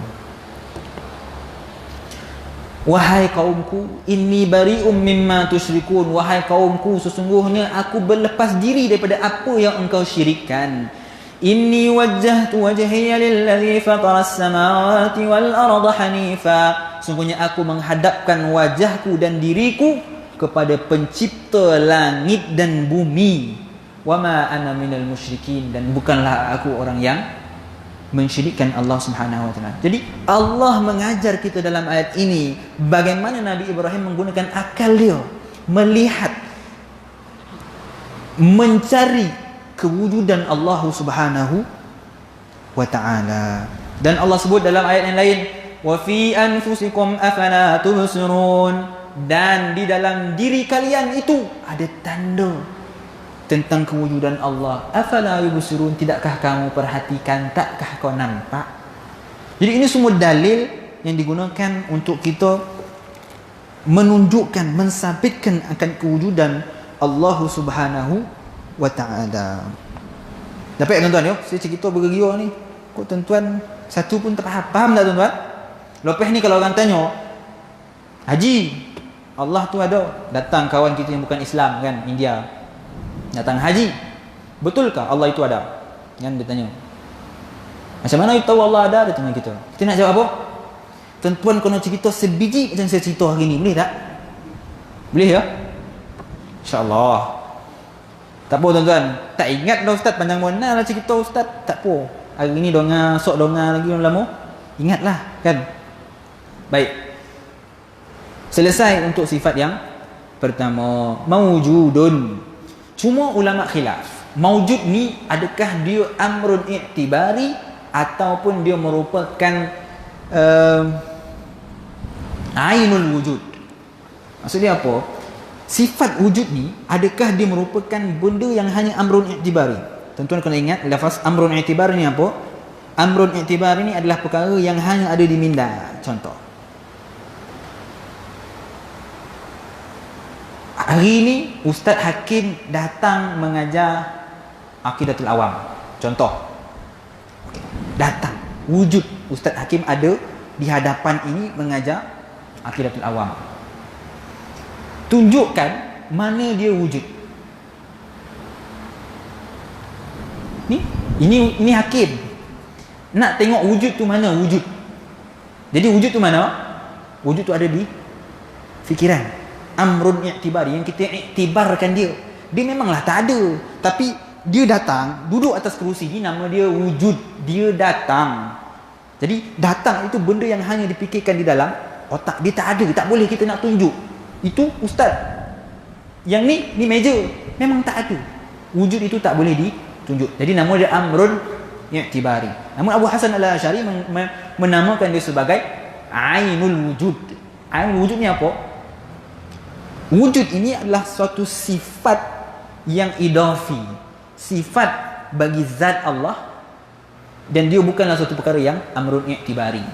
wahai kaumku, inni bari'um mimma tusyrikun. Wahai kaumku, sesungguhnya aku berlepas diri daripada apa yang engkau syirikkan. Inni wajjahtu wajhiya lilladzi fatara as-samawati wal arda hanifa. Sungguhnya aku menghadapkan wajahku dan diriku kepada pencipta langit dan bumi. Wama ana minal musyrikin, dan bukanlah aku orang yang mensyirikkan Allah Subhanahu wa taala. Jadi Allah mengajar kita dalam ayat ini bagaimana Nabi Ibrahim menggunakan akal dia, melihat, mencari kewujudan Allah Subhanahu wa ta'ala. Dan Allah sebut dalam ayat yang lain, wa fi anfusikum afala tubsirun, dan di dalam diri kalian itu ada tanda tentang kewujudan Allah. Afala yubsirun, tidakkah kamu perhatikan, takkah kau nampak? Jadi ini semua dalil yang digunakan untuk kita menunjukkan, mensabitkan akan kewujudan Allah Subhanahu wa ta'ala. Dapat tuan-tuan, saya cerita bergeria ni, kok tuan-tuan satu pun tak faham tak tuan-tuan? Lepas ni kalau orang tanya, haji, Allah tu ada. Datang kawan kita yang bukan Islam kan, India, datang haji, betulkah Allah itu ada? Kan dia tanya, macam mana you tahu Allah ada? Dia tanya kita. Kita nak jawab apa? Tuan-tuan kena cerita sebiji macam saya cerita hari ni, boleh tak? Boleh ya? InsyaAllah. Tak apa tuan-tuan, tak ingat dah ustaz, panjang mana lah cerita ustaz, tak apa. Hari ni dongar, sok dongar lagi lama, ingatlah kan. Baik, selesai untuk sifat yang pertama, maujudun. Cuma ulama khilaf, maujud ni adakah dia amrun i'tibari ataupun dia merupakan ainul wujud. Maksudnya apa? Sifat wujud ni adakah dia merupakan benda yang hanya amrun i'tibari? Tuan-tuan kena ingat lafaz amrun i'tibari ni apa? Amrun i'tibari ni adalah perkara yang hanya ada di minda. Contoh, hari ni Ustaz Hakim datang mengajar Aqidatul Awam. Contoh, datang, wujud Ustaz Hakim ada di hadapan ini mengajar Aqidatul Awam. Tunjukkan mana dia wujud. Ini Hakim nak tengok wujud tu mana wujud. Jadi wujud tu mana? Wujud tu ada di fikiran. Amrun i'tibari, yang kita iktibarkan dia. Dia memanglah tak ada, tapi dia datang, duduk atas kerusi ni, nama dia wujud. Dia datang. Jadi datang itu benda yang hanya dipikirkan di dalam otak. Dia tak ada, tak boleh kita nak tunjuk. Itu ustaz. Yang ni meja, memang tak ada. Wujud itu tak boleh ditunjuk. Jadi nama dia amrun i'tibari. Namun Abu Hasan Al-Asy'ari menamakan dia sebagai ainul wujud. Ainul wujud ni apa? Wujud ini adalah suatu sifat yang idafi, sifat bagi zat Allah, dan dia bukanlah suatu perkara yang amrun i'tibari.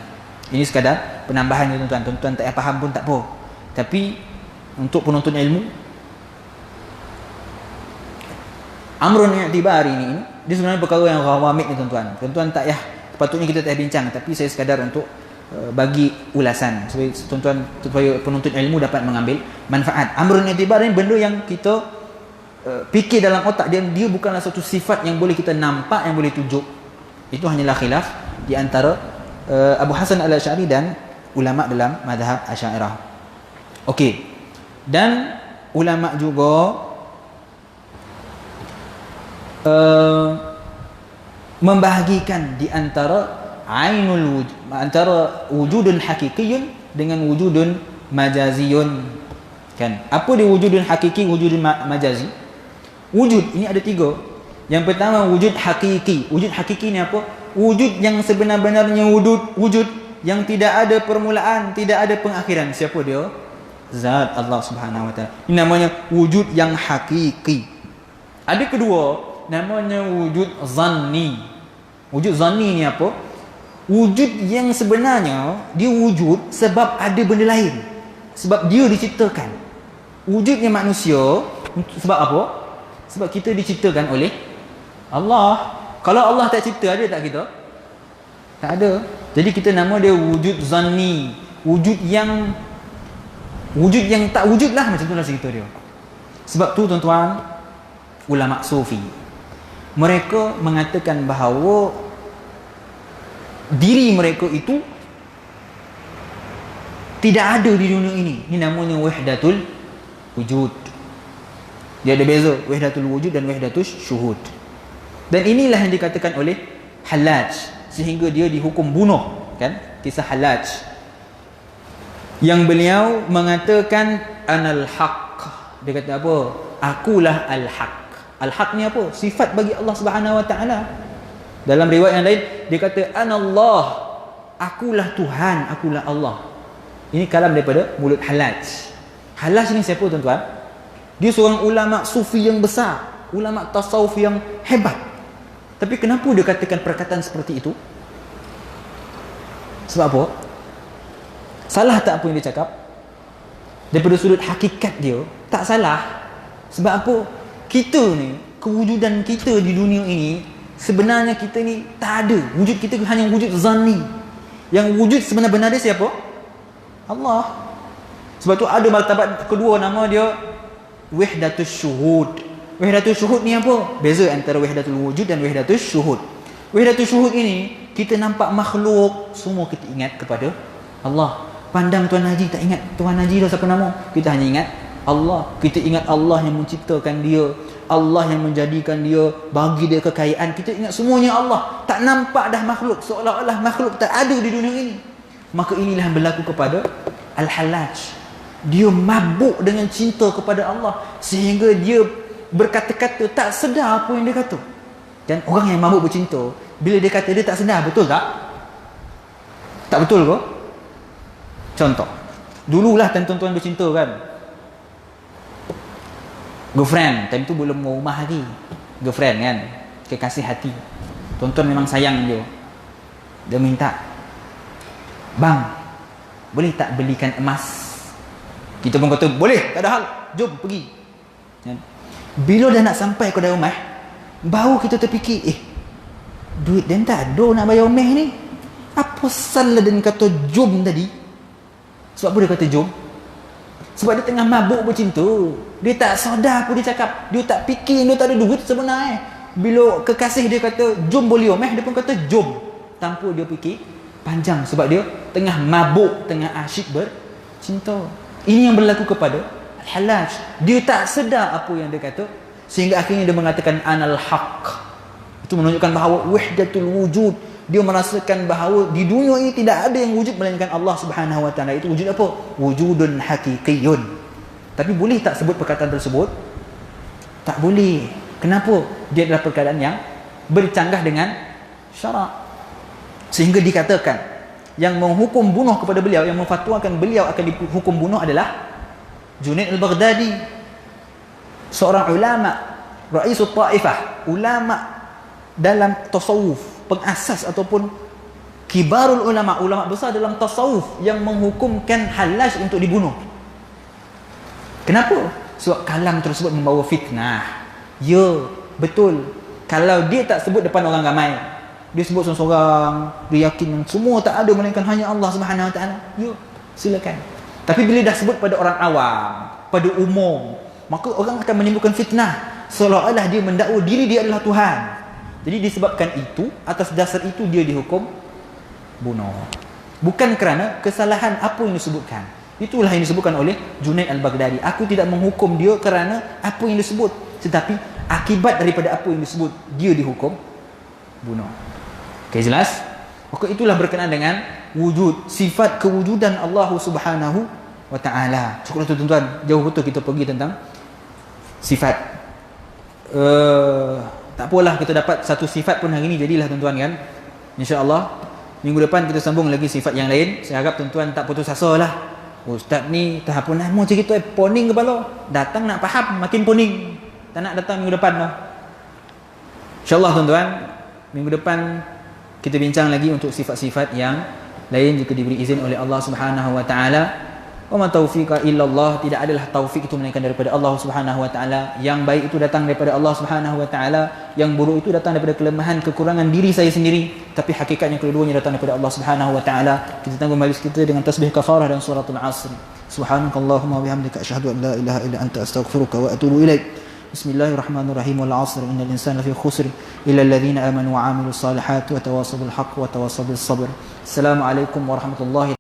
Ini sekadar penambahan tuan-tuan. Tuan-tuan tak faham pun tak apa. Tapi untuk penuntut ilmu, amrun i'tibari ni dia sebenarnya perkara yang rawamid ni tuan-tuan. Tuan-tuan tak sepatutnya kita tak bincang, tapi saya sekadar untuk bagi ulasan supaya tuan-tuan, supaya penuntut ilmu dapat mengambil manfaat. Amrun i'tibari ni benda yang kita fikir dalam otak dia bukanlah satu sifat yang boleh kita nampak, yang boleh tunjuk. Itu hanyalah khilaf di antara Abu Hasan Al-Asy'ari dan ulama dalam mazhab Asy'ariyah. Okey. Dan ulama juga membahagikan di antara ainul wujud, antara wujudun hakikiyun dengan wujudun majaziyun. Kan? Apa dia wujudun hakiki, wujudun majazi? Wujud ini ada tiga. Yang pertama wujud hakiki. Wujud hakiki ni apa? Wujud yang sebenar-benarnya wujud yang tidak ada permulaan, tidak ada pengakhiran. Siapa dia? Zat Allah Subhanahu wa ta'ala. Ini namanya wujud yang hakiki. Ada kedua, namanya wujud zanni. Wujud zanni ni apa? Wujud yang sebenarnya dia wujud sebab ada benda lain, sebab dia diciptakan. Wujudnya manusia sebab apa? Sebab kita diciptakan oleh Allah. Kalau Allah tak cipta, ada tak kita? Tak ada. Jadi kita nama dia wujud zanni, wujud yang tak wujud lah, macam tu lah cerita dia. Sebab tu tuan-tuan, ulama sufi mereka mengatakan bahawa diri mereka itu tidak ada di dunia ini. Ini namanya wahdatul wujud. Dia ada beza, wahdatul wujud dan wahdatul syuhud. Dan inilah yang dikatakan oleh Hallaj, sehingga dia dihukum bunuh, kan? Kisah Hallaj yang beliau mengatakan anal haq. Dia kata apa? Akulah al-haq. Al-haq ni apa? Sifat bagi Allah Subhanahu wa taala. Dalam riwayat yang lain dia kata anallah, akulah Tuhan, akulah Allah. Ini kalam daripada mulut Hallaj. Hallaj ni siapa tuan-tuan? Dia seorang ulama sufi yang besar, ulama tasawuf yang hebat. Tapi kenapa dia katakan perkataan seperti itu? Sebab apa? Salah tak apa yang dia cakap? Daripada sudut hakikat dia, tak salah. Sebab apa? Kita ni, kewujudan kita di dunia ini, sebenarnya kita ni tak ada. Wujud kita hanya wujud zanni. Yang wujud sebenar-benar dia siapa? Allah. Sebab tu ada martabat kedua, nama dia wahdatus syuhud. Wahdatus syuhud ni apa? Beza antara wahdatul wujud dan wahdatus syuhud. Wahdatus syuhud ini, kita nampak makhluk, semua kita ingat kepada Allah. Pandang Tuan Haji, tak ingat Tuan Haji dah siapa nama. Kita hanya ingat Allah. Kita ingat Allah yang menciptakan dia, Allah yang menjadikan dia, bagi dia kekayaan. Kita ingat semuanya Allah. Tak nampak dah makhluk, seolah-olah makhluk tak ada di dunia ini. Maka inilah yang berlaku kepada Al-Hallaj. Dia mabuk dengan cinta kepada Allah, sehingga dia berkata-kata tak sedar apa yang dia kata. Dan orang yang mabuk bercinta, bila dia kata dia tak sedar, betul tak? Tak betul ke? Contoh, dululah tuan-tuan bercinta kan, girlfriend, time tu belum mau rumah lagi, girlfriend kan, kekasih hati. Tuan-tuan memang sayang dia. Dia minta, bang, boleh tak belikan emas? Kita pun kata, boleh, tak ada hal, jom pergi. Bila dah nak sampai ke rumah, baru kita terfikir, duit dan tak ada nak bayar rumah ni. Apa salah dan kata jom tadi? Sebab apa dia kata jom? Sebab dia tengah mabuk bercinta. Dia tak sedar apa dia cakap. Dia tak fikir, dia tak ada duit sebenarnya. Bila kekasih dia kata jom boleh omeh, dia pun kata jom, tanpa dia fikir panjang. Sebab dia tengah mabuk, tengah asyik bercinta. Ini yang berlaku kepada Al-Hallaj. Dia tak sedar apa yang dia kata, sehingga akhirnya dia mengatakan anal haq. Itu menunjukkan bahawa wahdatul wujud. Dia merasakan bahawa di dunia ini tidak ada yang wujud melainkan Allah Subhanahu wa taala. Itu wujud apa? Wujudun haqiqiyun. Tapi boleh tak sebut perkataan tersebut? Tak boleh. Kenapa? Dia adalah perkataan yang bercanggah dengan syarak. Sehingga dikatakan yang menghukum bunuh kepada beliau, yang memfatwakan beliau akan dihukum bunuh adalah Junaid al-Baghdadi, seorang ulama, raisut ta'ifah, ulama dalam tasawuf, pengasas ataupun kibarul ulama, ulama besar dalam tasawuf, yang menghukumkan Hallaj untuk dibunuh. Kenapa? Sebab kalam tersebut membawa fitnah. Ya, betul. Kalau dia tak sebut depan orang ramai, dia sebut seorang-seorang, dia yakin semua tak ada melainkan hanya Allah Subhanahu wa taala, ya, silakan. Tapi bila dah sebut pada orang awam, pada umum, maka orang akan menimbulkan fitnah, seolah-olah dia mendakwa diri dia adalah Tuhan. Jadi disebabkan itu, atas dasar itu dia dihukum bunuh. Bukan kerana kesalahan apa yang disebutkan. Itulah yang disebutkan oleh Junaid al-Baghdadi. Aku tidak menghukum dia kerana apa yang disebut, tetapi akibat daripada apa yang disebut, dia dihukum bunuh. Okay, jelas? Maka itulah berkenaan dengan wujud, sifat kewujudan Allah Subhanahu wa ta'ala. Syukurlah tuan-tuan, jauh betul kita pergi tentang sifat. Tak apalah, kita dapat satu sifat pun hari ni jadilah tuan-tuan kan. InsyaAllah minggu depan kita sambung lagi sifat yang lain. Saya harap tuan-tuan tak putus asa lah. Ustaz ni tak apa nak mau cerita poning kepala. Datang nak faham makin poning. Tak nak datang minggu depan dah. InsyaAllah tuan-tuan, minggu depan kita bincang lagi untuk sifat-sifat yang lain jika diberi izin oleh Allah Subhanahu wa taala. Wa ma taufiqa illallah, tidak adalah taufik itu melainkan daripada Allah Subhanahu wa taala. Yang baik itu datang daripada Allah Subhanahu wa taala, yang buruk itu datang daripada kelemahan, kekurangan diri saya sendiri. Tapi hakikatnya kedua-duanya datang daripada Allah Subhanahu wa taala. Kita tangguh majlis kita dengan tasbih kafarah dan suratul asr. Subhanakallahumma wa bihamdika asyhadu an la ilaha illa anta astaghfiruka wa atubu ilaik. Bismillahirrahmanirrahim. Wal 'asr innal insana lafi khusr illa alladhina amanu wa 'amilus salihati wa tawassaw bil haqq wa tawassaw bis sabr. Assalamualaikum warahmatullahi